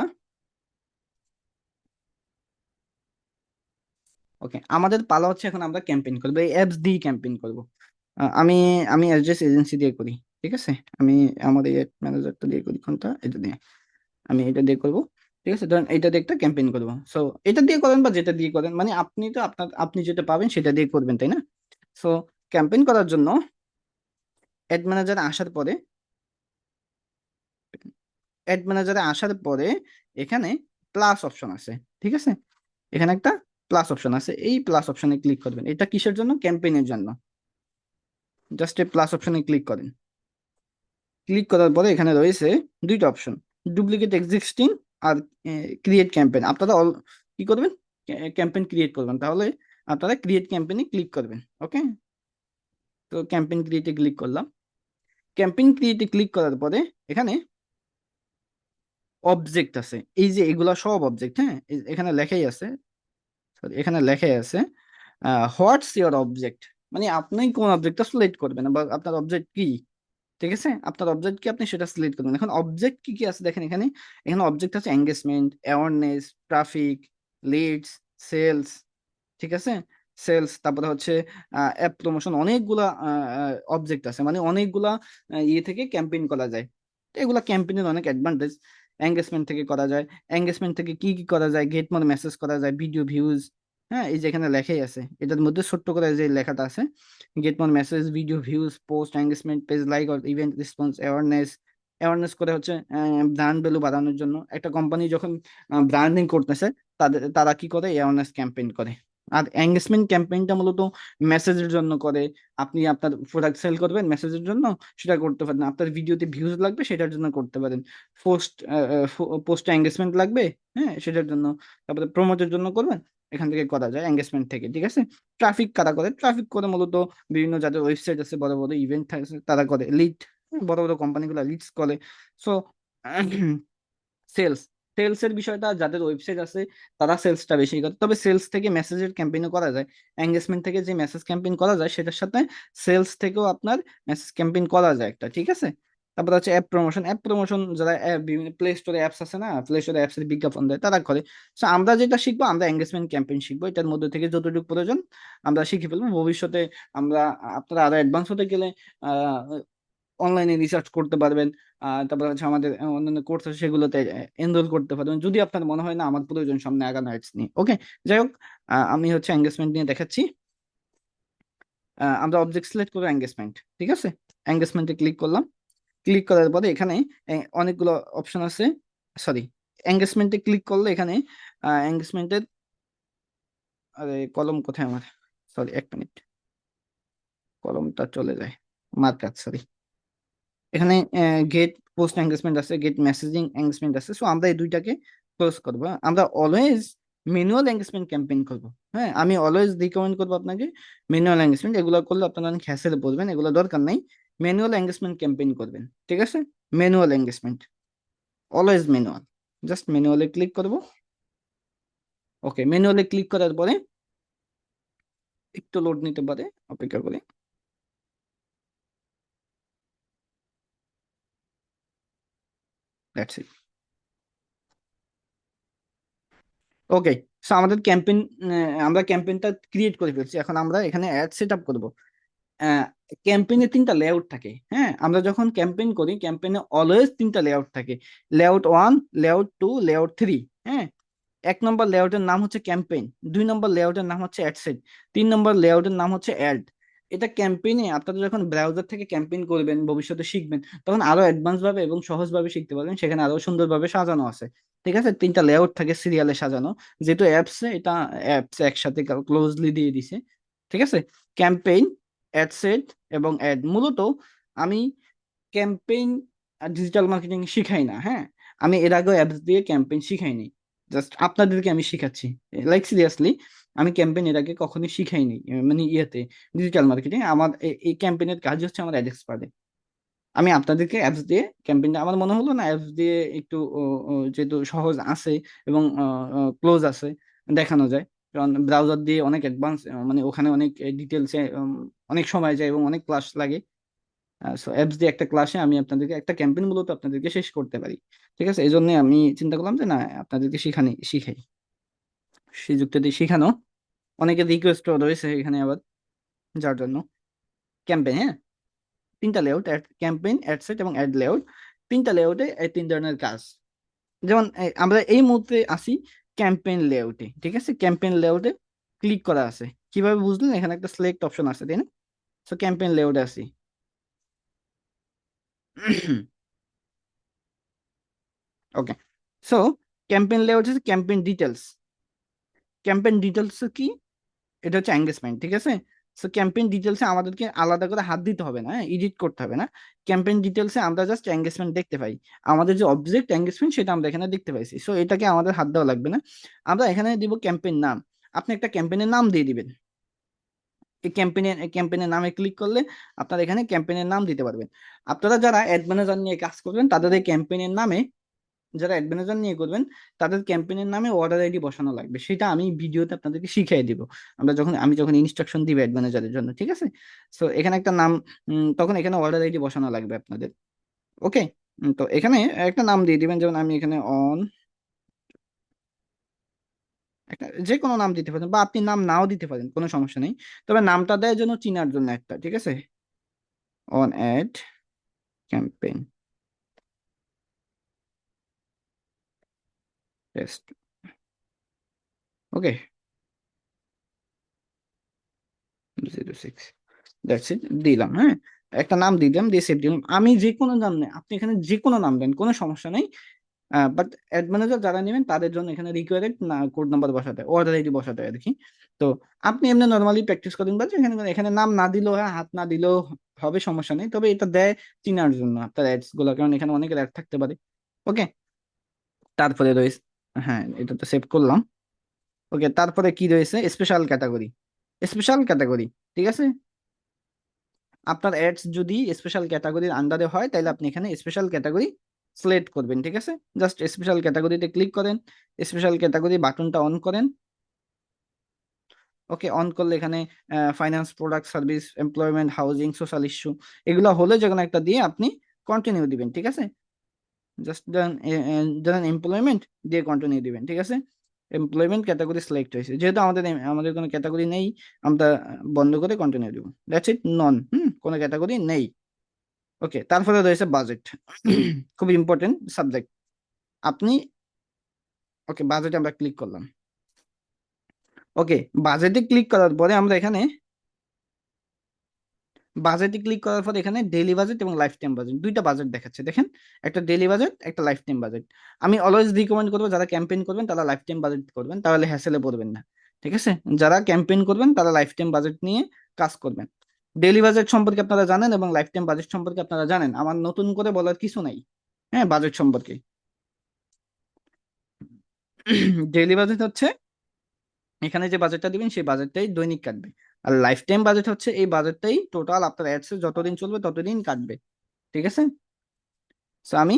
আমাদের পালা হচ্ছে এখন আমরা ক্যাম্পেইন করবো, এই অ্যাপস দিয়ে ক্যাম্পেইন করবো। আমি আমি অ্যাড্রেস এজেন্সি দিয়ে করি, ঠিক আছে। আমি আমাদের ম্যানেজারটা দিয়ে করি, কোনটা, এটা দিয়ে, আমি এটা দিয়ে করবো, ঠিক আছে। ধরেন এটা দিয়ে একটা ক্যাম্পেইন করবো। সো এটা দিয়ে করেন বা যেটা দিয়ে করেন, মানে আপনি যেটা পাবেন সেটা দিয়ে করবেন, তাই না? সো ক্যাম্পেইন করার জন্য অ্যাড ম্যানেজারে আসার পরে, এখানে প্লাস অপশন আছে, ঠিক আছে, এখানে একটা প্লাস অপশন আছে, এই প্লাস অপশনে ক্লিক করবেন। এটা কিসের জন্য? ক্যাম্পেইনের জন্য। জাস্ট এই প্লাস অপশনে ক্লিক করেন। ক্লিক করার পরে এখানে রয়েছে দুইটা অপশন, ডুপ্লিকেট এক্সিস্টিং আর ক্রিয়েট ক্যাম্পেইন। আপনারা কি করবেন? ক্যাম্পেইন ক্রিয়েট করবেন, তাহলে আপনারা ক্রিয়েট ক্যাম্পেইনে ক্লিক করবেন। ওকে, তো ক্যাম্পেইন ক্রিয়েটে ক্লিক করলাম। ক্যাম্পেইন ক্রিয়েটে ক্লিক করার পরে এখানে অবজেক্ট আছে, এই যে এগুলা সব অবজেক্ট, হ্যাঁ, এখানে লেখাই আছে, সরি, এখানে লেখাই আছে হোয়াটস ইওর অবজেক্ট, মানে আপনি কোন অবজেক্টটা সিলেক্ট করবেন বা আপনার অবজেক্ট কি, ঠিক আছে, আপনার অবজেক্ট কি আপনি সেটা সিলেক্ট করবেন। এখন অবজেক্ট কি কি আছে দেখেন, এখানে এখানে অবজেক্ট আছে engagement, awareness, traffic, leads, sales, ঠিক আছে, সেলস, তারপরে হচ্ছে অ্যাপ প্রমোশন, অনেকগুলা অবজেক্ট আছে, মানে অনেকগুলা ইয়ে থেকে ক্যাম্পেইন করা যায়। তো এগুলা ক্যাম্পেইনের অনেক অ্যাডভান্টেজ। এঙ্গেজমেন্ট থেকে করা যায়, এঙ্গেজমেন্ট থেকে কি কি করা যায়, গেট মোর মেসেজ করা যায়, ভিডিও ভিউজ, হ্যাঁ, এই যে এখানে লেখাই আছে, এটার মধ্যে ছোট্ট করে যে লেখাটা আছে, get more message, video views, post, engagement, page like or event response, awareness করে হচ্ছে ব্র্যান্ড ভ্যালু বাড়ানোর জন্য। একটা কোম্পানি যখন ব্র্যান্ডিং করতেছে, তারা কি করে? অ্যাওয়ারনেস ক্যাম্পেইন করে। আর এঙ্গেজমেন্ট ক্যাম্পেইনটা মূলত মেসেজের জন্য করে, আপনি আপনার প্রোডাক্ট সেল করবেন মেসেজের জন্য, সেটা করতে পারেন। আপনার ভিডিওতে ভিউজ লাগবে সেটার জন্য করতে পারেন। পোস্ট পোস্টে এঙ্গেজমেন্ট লাগবে, হ্যাঁ, সেটার জন্য। তারপরে প্রমোটের জন্য করবেন, এখান থেকে করা যায় এঙ্গেজমেন্ট থেকে, ঠিক আছে। ট্রাফিক কারা করে? ট্রাফিক করে মূলত বিভিন্ন যাদের ওয়েবসাইট আছে, বড় বড় ইভেন্ট আছে, তারা করে। লিড, বড় বড় কোম্পানিগুলো লিডস করে। সো সেলস, সেলস এর বিষয়টা যাদের ওয়েবসাইট আছে তারা সেলসটা বেশি করে, তবে সেলস থেকে মেসেজের ক্যাম্পেইনও করা যায়। এঙ্গেজমেন্ট থেকে যে মেসেজ ক্যাম্পেইন করা যায় সেটার সাথে সেলস থেকেও আপনার মেসেজ ক্যাম্পেইন করা যায় একটা, ঠিক আছে। তারপর হচ্ছে অ্যাপ প্রমোশন যারা বিভিন্ন প্লে স্টোরে অ্যাপস আছে না, প্লে স্টোরে অ্যাপস এর বিজ্ঞাপন দেয় তারা করে। তো আমরা যেটা শিখবো, আমরা এঙ্গেজমেন্ট ক্যাম্পেইন শিখবো, এটার মধ্যে থেকে যতটুকু প্রয়োজন আমরা শিখে ফেলবো। ভবিষ্যতে আমরা, আপনারা আরো অ্যাডভান্স হতে গেলে অনলাইনে রিসার্চ করতে পারবেন। তারপর হচ্ছে আমাদের অন্যান্য কোর্স আছে সেগুলোতে এনরোল করতে পারবেন, যদি আপনার মনে হয় না আমার প্রয়োজন সামনে আগানো অ্যাডস নিয়ে। ওকে, যাই হোক, আমি হচ্ছে এঙ্গেজমেন্ট নিয়ে দেখাচ্ছি। আমরা অবজেক্ট সিলেক্ট করবো এঙ্গেজমেন্ট, ঠিক আছে। এঙ্গেজমেন্টে ক্লিক করলাম। ক্লিক করার পরে এখানে অনেকগুলো অপশন আছে। সরি, এঙ্গেজমেন্টে ক্লিক করলে এখানে এঙ্গেজমেন্টের, আরে কলম কোথায় আমার, সরি এক মিনিট, কলমটা চলে যায়, মার্কার, সরি। এখানে গেট পোস্ট এঙ্গেজমেন্ট আছে, গেট মেসেজিং এঙ্গেজমেন্ট আছে। সো আমরা এই দুইটাকে ক্লোজ করবো। আমরা অলওয়েজ ম্যানুয়াল এঙ্গেজমেন্ট ক্যাম্পেইন করবো। হ্যাঁ, আমি অলওয়েজ রিকমেন্ড করবো আপনাকে ম্যানুয়াল এঙ্গেজমেন্ট। এগুলো করলে আপনারা অনেক হ্যাসেলে পড়বেন, এগুলো দরকার নাই। ম্যানুয়াল এঙ্গেজমেন্ট ক্যাম্পেইন করবেন, ঠিক আছে। Manual engagement, always manual. Just ম্যানুয়ালে ক্লিক করবো। ওকে, ম্যানুয়ালে ক্লিক করার পরে একটু লোড নিতে পারে, অপেক্ষা করে। That's it. ওকে, সো আমাদের ক্যাম্পেইন, আমরা ক্যাম্পেইনটা ক্রিয়েট করে ফেলছি। এখন আমরা এখানে অ্যাড সেট আপ করবো। ক্যাম্পেইনে তিনটা লেআউট থাকে। হ্যাঁ, আমরা যখন ক্যাম্পেইন করি ক্যাম্পেইনে অলওয়েজ তিনটা লেআউট থাকে। Layout 1, layout 2, layout 3। হ্যাঁ, 1 নম্বর লেআউটের নাম হচ্ছে ক্যাম্পেইন, 2 নম্বর লেআউটের নাম হচ্ছে অ্যাডসেট, 3 নম্বর লেআউটের নাম হচ্ছে অ্যাড। এটা ক্যাম্পেইনে আপনারা যখন ব্রাউজার থেকে ক্যাম্পেইন করবেন, ভবিষ্যতে শিখবেন, তখন আরো অ্যাডভান্স ভাবে এবং সহজ ভাবে শিখতে পারবেন। সেখানে আরো সুন্দরভাবে সাজানো আছে, ঠিক আছে। তিনটা লেআউট থাকে সিরিয়ালে সাজানো, যেহেতু অ্যাপস, এটা অ্যাপস একসাথে ক্লোজলি দিয়ে দিছে, ঠিক আছে। ক্যাম্পেইন, অ্যাডসেট এবং অ্যাড। মূলত আমি ক্যাম্পেইন আর ডিজিটাল মার্কেটিং শিখাই না। হ্যাঁ, আমি এর আগেও অ্যাপস দিয়ে ক্যাম্পেইন শিখাইনি, জাস্ট আপনাদেরকে আমি শিখাচ্ছি। লাইক সিরিয়াসলি, আমি ক্যাম্পেইন এর আগে কখনোই শিখাইনি। মানে ইয়েতে, ডিজিটাল মার্কেটিং আমার এই ক্যাম্পেইনের কাজ হচ্ছে আমার অ্যাড এক্সপার্টে। আমি আপনাদেরকে অ্যাপস দিয়ে ক্যাম্পেইনটা, আমার মনে হলো না অ্যাপস দিয়ে একটু যেহেতু সহজ আছে এবং ক্লোজ আছে, দেখানো যায়। কারণ ব্রাউজার দিয়ে অনেক অ্যাডভান্স, মানে ওখানে অনেক ডিটেলসে অনেক সময় যায় এবং অনেক ক্লাস লাগে। সো অ্যাপস দিয়ে একটা ক্লাসে আমি আপনাদেরকে, একটা ক্যাম্পেইন মূলত আপনাদেরকে শেষ করতে পারি, ঠিক আছে। এই জন্য আমি চিন্তা করলাম যে না, আপনাদেরকে শিখাই, সেই যুক্তি দিয়ে শিখানো। অনেকের রিকোয়েস্ট রয়েছে এখানে আবার, যার জন্য ক্যাম্পেইন, হ্যাঁ, তিনটা লেআউট, ক্যাম্পেইন, অ্যাডসেট এবং অ্যাড লেআউট। তিনটা লেআউটে এই তিন ধরনের কাজ। যেমন আমরা এই মুহূর্তে আসি ক্যাম্পেইন লেআউটে, ঠিক আছে। ক্যাম্পেইন লেআউটে ক্লিক করা আছে, কিভাবে বুঝলেন? এখানে একটা সিলেক্ট অপশন আছে, তাই না? সো ক্যাম্পেইন লেআউটে আসি। ওকে, সো ক্যাম্পেইন লেআউট হচ্ছে ক্যাম্পেইন ডিটেলস। ক্যাম্পেইন ডিটেলস কি? এটা হচ্ছে এঙ্গেজমেন্ট, ঠিক আছে। সো ক্যাম্পেইন ডিটেলসে আমাদেরকে আলাদা করে হাত দিতে হবে না, এডিট করতে হবে না। ক্যাম্পেইন ডিটেলসে আমরা জাস্ট এঙ্গেজমেন্ট দেখতে পাই। আমাদের যে অবজেক্ট এঙ্গেজমেন্ট সেটা আমরা এখানে দেখতে পাইছি। সো এটাকে আমাদের হাত দেওয়া লাগবে না। আমরা এখানে দিব ক্যাম্পেইন নাম। আপনি একটা ক্যাম্পেইনের নাম দিয়ে দিবেন। এই ক্যাম্পেইনের নামে ক্লিক করলে আপনারা এখানে ক্যাম্পেইনের নাম দিতে পারবেন। আপনারা যারা অ্যাড ম্যানেজার নিয়ে কাজ করবেন, তাদের এই ক্যাম্পেইনের নামে, যারা অ্যাড ম্যানেজার নিয়ে করবেন, তাদের ক্যাম্পেইনের নামে অর্ডার আইডি বসানো লাগবে। সেটা আমি ভিডিওতে আপনাদেরকে শিখিয়ে দিব, আমি যখন ইনস্ট্রাকশন দিব অ্যাড ম্যানেজারের জন্য, ঠিক আছে। সো এখানে একটা নাম, তখন এখানে অর্ডার আইডি বসানো লাগবে আপনাদের। ওকে, তো এখানে একটা নাম দিয়ে দিবেন। যেমন আমি এখানে একটা যে কোনো নাম দিতে পারেন, বা আপনি নাম নাও দিতে পারেন, কোনো সমস্যা নেই। তবে নামটা দেয় জন্য, চিনার জন্য একটা, ঠিক আছে। On ad campaign test. Okay, 06, that's it, দিলাম। হ্যাঁ, একটা নাম দিলাম, দিয়ে সেভ দিলাম। আমি যে কোনো নাম নেই, আপনি এখানে যে কোনো নাম দেন, কোনো সমস্যা নেই। বাট অ্যাড ম্যানেজার যারা নেবেন তাদের জন্য এখানে রিকোয়ার্ড না কোড নাম্বার বসাতে হয়, অর্ডার আইডি বসাতে হয় আর কি। তো আপনি এমনি নর্মালি প্র্যাকটিস করেন, বা এখানে এখানে নাম না দিলেও হয়, হাত না দিলেও হবে, সমস্যা নেই। তবে এটা দেয় চিনার জন্য আপনার অ্যাডস গুলো, কারণ এখানে অনেকের অ্যাড থাকতে পারে। ওকে, তারপরে রয়েছে, হ্যাঁ এটা তো সেভ করলাম। ওকে, তারপরে কি রয়েছে? Special category. স্পেশাল ক্যাটাগরি, ঠিক আছে। আপনার অ্যাডস যদি স্পেশাল ক্যাটাগরির আন্ডারে হয়, তাহলে আপনি এখানে স্পেশাল ক্যাটাগরি সিলেক্ট করবেন, ঠিক আছে। জাস্ট স্পেশাল ক্যাটাগরিতে ক্লিক করেন, স্পেশাল ক্যাটাগরি বাটনটা অন করেন। ওকে, অন করলে এখানে finance, product, service, employment, housing, social issue, এগুলো হলে যে কোনো একটা দিয়ে আপনি কন্টিনিউ দিবেন, ঠিক আছে? জাস্ট ধরেন এমপ্লয়মেন্ট দিয়ে কন্টিনিউ দিবেন, ঠিক আছে? এমপ্লয়মেন্ট ক্যাটাগরি সিলেক্ট হয়েছে, যেহেতু আমাদের কোনো ক্যাটাগরি নেই, আমরা বন্ধ করে কন্টিনিউ দিব, দ্যাটস ইট, নন, কোনো ক্যাটাগরি নেই। ওকে, তারপরে রয়েছে বাজেট, খুব ইম্পর্টেন্ট সাবজেক্ট। আপনি ওকে, বাজেটে আমরা ক্লিক করলাম। ওকে, বাজেটে ক্লিক করার পরে আমরা এখানে বাজেটে ক্লিক করার পর এখানে ডেইলি বাজেট এবং লাইফ টাইম বাজেট, দুইটা বাজেট দেখাচ্ছে, দেখেন, একটা ডেইলি বাজেট, একটা লাইফ টাইম বাজেট। আমি অলওয়েজ রিকমেন্ড করবো যারা ক্যাম্পেইন করবেন তারা লাইফ টাইম বাজেট করবেন, তাহলে হ্যাসেলে পড়বেন না, ঠিক আছে? যারা ক্যাম্পেইন করবেন তারা লাইফ টাইম বাজেট নিয়ে কাজ করবেন। ডেইলি বাজেট সম্পর্কে আপনারা জানেন এবং লাইফ টাইম বাজেট সম্পর্কে আপনারা জানেন, আমার নতুন করে বলার কিছু নাই, হ্যাঁ, বাজেট সম্পর্কে। ডেইলি বাজেট হচ্ছে এখানে যে বাজেটটা দিবেন সেই বাজেটটাই দৈনিক কাটবে, আর লাইফ টাইম বাজেট হচ্ছে এই বাজেটটাই টোটাল আপনার অ্যাডস যতদিন চলবে ততদিন কাটবে, ঠিক আছে? সো আমি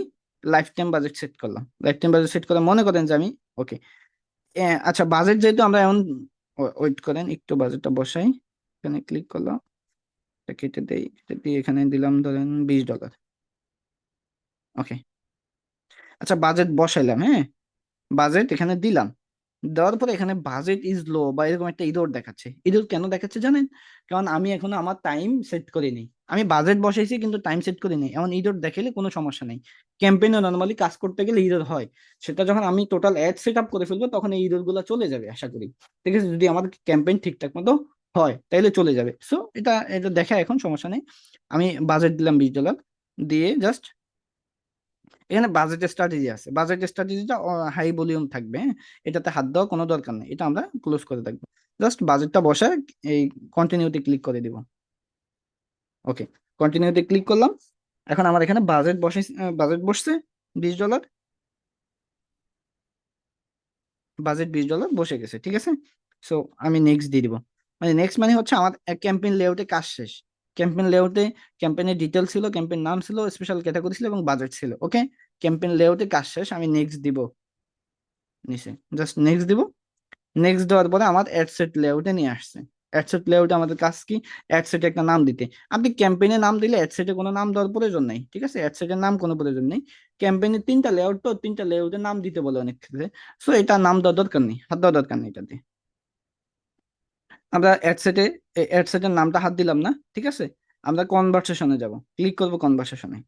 লাইফ টাইম বাজেট সেট করলাম, লাইফ টাইম বাজেট সেট করে মনে করেন যে আমি ওকে, আচ্ছা, বাজেট যেহেতু আমরা এমন, ওয়েট করেন একটু, বাজেটটা বসাই, এখানে ক্লিক করলাম, এটা কেটে দেই, এটা দিয়ে এখানে দিলাম ধরেন $20। ওকে, আচ্ছা, বাজেট বসাইলাম, হ্যাঁ, বাজেট এখানে দিলাম, দেওয়ার পরে এখানে বাজেট ইজ লো বা এরকম একটা ইরর দেখাচ্ছে। ইরর কেন দেখাচ্ছে জানেন? কারণ আমি এখনো আমার টাইম সেট করিনি, আমি বাজেট বসাইছি কিন্তু টাইম সেট করিনি, এমন ইরর দেখালে কোনো সমস্যা নেই। ক্যাম্পেইনে নর্মালি কাজ করতে গেলে ইরর হয়, সেটা যখন আমি টোটাল অ্যাড সেট আপ করে ফেলবো তখন এই ইরর গুলো চলে যাবে আশা করি, ঠিক আছে? যদি আমার ক্যাম্পেইন ঠিকঠাক মতো হয় তাইলে চলে যাবে। সো এটা এটা দেখা এখন সমস্যা নেই। আমি বাজেট দিলাম $20, দিয়ে জাস্ট এখানে বাজেট স্ট্র্যাটেজি আছে, বাজেট স্ট্র্যাটেজিটা হাই ভলিউম থাকবে, হ্যাঁ, এটাতে হাত দেওয়া কোনো দরকার নেই, এটা আমরা ক্লোজ করে থাকবো। জাস্ট বাজেটটা বসায় এই কন্টিনিউতে ক্লিক করে দিব। ওকে, কন্টিনিউতে ক্লিক করলাম, এখন আমার এখানে বাজেট বসছে $20, বাজেট $20 বসে গেছে, ঠিক আছে? সো আমি নেক্সট দিয়ে দিব, মানে নেক্সট মানে হচ্ছে আমার ক্যাম্পেইন লেআউটে কাজ শেষ। ক্যাম্পেইন লেআউটে ক্যাম্পেইনের ডিটেল ছিল, ক্যাম্পেইন নাম ছিল, স্পেশাল ক্যাটাগরি ছিল এবং বাজেট ছিল। ওকে, ক্যাম্পেইন লেআউটে কাজ শেষ, আমি নেক্সট দিব, নিচে জাস্ট নেক্সট দিব। নেক্সট দেওয়ার পরে আমার অ্যাড সেট লেআউটে নিয়ে আসছে। অ্যাড সেট লেআউটে আমাদের কাজ কি? অ্যাড সেটে একটা নাম দিতে। আপনি ক্যাম্পেইনের নাম দিলে অ্যাড সেটে কোনো নাম দেওয়ার প্রয়োজন নেই, ঠিক আছে? অ্যাড সেটের নাম কোনো প্রয়োজন নেই। ক্যাম্পেইনের 3টা লেআউট, তো 3টা লেআউটের নাম দিতে বলে অনেক ক্ষেত্রে, সো এটা নাম দেওয়ার দরকার নেই, হাত দেওয়ার দরকার নেই এটাতে। আমরা অ্যাড সেটের নামটা হাত দিলাম না, ঠিক আছে? আমরা কনভারসেশনে যাব, ক্লিক করব কনভারসেশনে।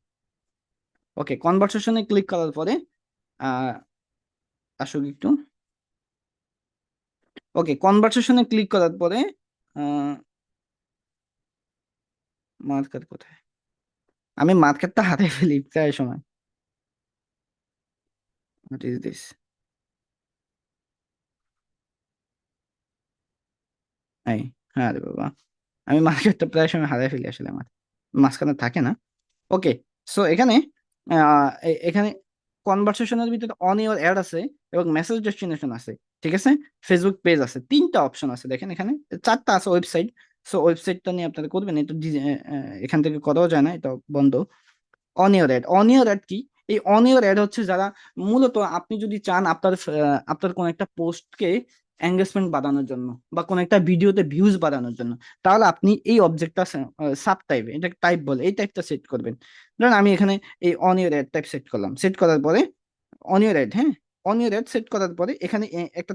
ওকে, কনভারসেশনে ক্লিক করার পরে আহ আসুক একটু। ওকে, কনভারসেশনে ক্লিক করার পরে মার্কার কোথায়? আমি মার্কেটটা হারিয়ে ফেলি প্রায় সময়। What is this? এই, হ্যাঁ রে বাবা, আমি মার্কেটটা প্রায় সময় হারিয়ে ফেলি আসলে, আমার মাঝখানে থাকে না। ওকে, সো এখানে এখানে কনভারসেশনের ভিতরে অন ইওর অ্যাড আছে এবং মেসেজ ডেস্টিনেশন আছে, ঠিক আছে? ফেসবুক পেজ আছে, 3টা অপশন আছে, দেখেন এখানে 4টা আছে ওয়েবসাইট। সো ওয়েবসাইটটা নিয়ে আপনারা করবেন, এটা এখান থেকে করাও যায় না, এটা বন্ধ। অনিয়র অ্যাড, অনিয়র অ্যাড কি? এই অনিয়র অ্যাড হচ্ছে যারা মূলত, আপনি যদি চান আপনার কোন একটা পোস্টকে এঙ্গেজমেন্ট বাড়ানোর জন্য বা কোন একটা ভিডিওতে ভিউজ বাড়ানোর জন্য, তাহলে আপনি এই অবজেক্টটা সাব টাইপে, এটা টাইপ বলে, এই টাইপটা সেট করবেন। ধরেন আমি এখানে এই অনিয়র অ্যাড টাইপ সেট করলাম, সেট করার পরে অনিয়র অ্যাড, হ্যাঁ, অনিয়র অ্যাড সেট করার পরে এখানে একটা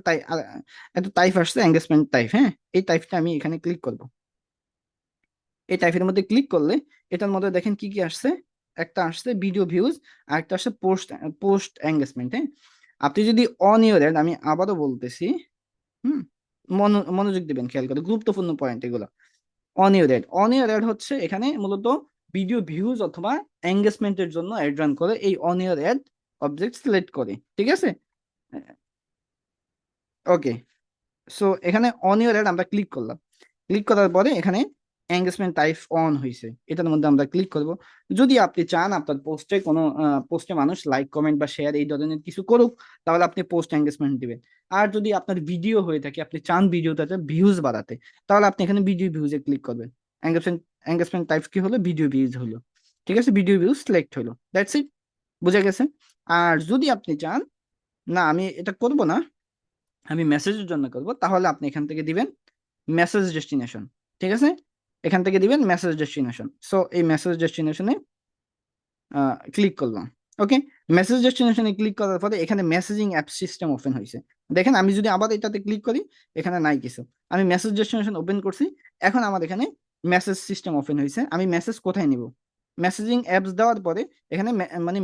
টাইপ আসছে এঙ্গেজমেন্ট টাইপ, হ্যাঁ, এই টাইপটা আমি এখানে ক্লিক করব। এই টাইপের মধ্যে ক্লিক করলে এটার মধ্যে দেখেন কি কি আসছে। একটা আসছে ভিডিও ভিউজ, আর একটা আসছে পোস্ট এঙ্গেজমেন্ট, হ্যাঁ। আপনি যদি অন ইওর অ্যাড, আমি আবারও বলতেছি, হুম, মনোযোগ দিবেন, খেয়াল করে, গুরুত্বপূর্ণ পয়েন্ট এগুলো। On your ad, on your ad হচ্ছে এখানে মূলত ভিডিও ভিউজ অথবা এঙ্গেজমেন্টের জন্য অ্যাড রান করে, এই on your ad object select করে, ঠিক আছে? ওকে, সো এখানে অন ইওর অ্যাড আমরা ক্লিক করলাম, ক্লিক করার পরে এখানে এঙ্গেজমেন্ট টাইপ অন হয়েছে, এটার মধ্যে আমরা ক্লিক করব। যদি আপনি চান আপনার পোস্টে মানুষ লাইক কমেন্ট বা শেয়ার এই ধরনের কিছু করুক, তাহলে আপনি পোস্ট এঙ্গেজমেন্ট দিবেন। আর যদি আপনার ভিডিও হয়ে থাকে, আপনি চান ভিডিওটাতে ভিউজ বাড়াতে, তাহলে আপনি এখানে ভিডিও ভিউজে ক্লিক করবেন। এঙ্গেজমেন্ট টাইপ কি হলো? ভিডিও ভিউজ হলো, ঠিক আছে? ভিডিও ভিউজ সিলেক্ট হলো, দ্যাটস ইট, বুঝা গেছে? আর যদি আপনি চান না আমি এটা করব না, আমি মেসেজের জন্য করব, তাহলে আপনি এখান থেকে দিবেন মেসেজ ডেস্টিনেশন, ঠিক আছে? এখান থেকে দিবেন মেসেজ ডেস্টিনেশন। সো এই মেসেজ ডেস্টিনেশনে ক্লিক করলাম। ওকে, মেসেজ ডেস্টিনেশনে ক্লিক করার পরে এখানে মেসেজিং অ্যাপ সিস্টেম ওপেন হয়েছে। দেখেন আমি যদি আবার এটাতে ক্লিক করি, এখানে নাই কিছু। আমি মেসেজ ডেস্টিনেশন ওপেন করছি, এখন আমার এখানে মেসেজ সিস্টেম ওপেন হয়েছে। আমি মেসেজ কোথায় নিব? মেসেজিং অ্যাপস দেওয়ার পরে এখানে মানে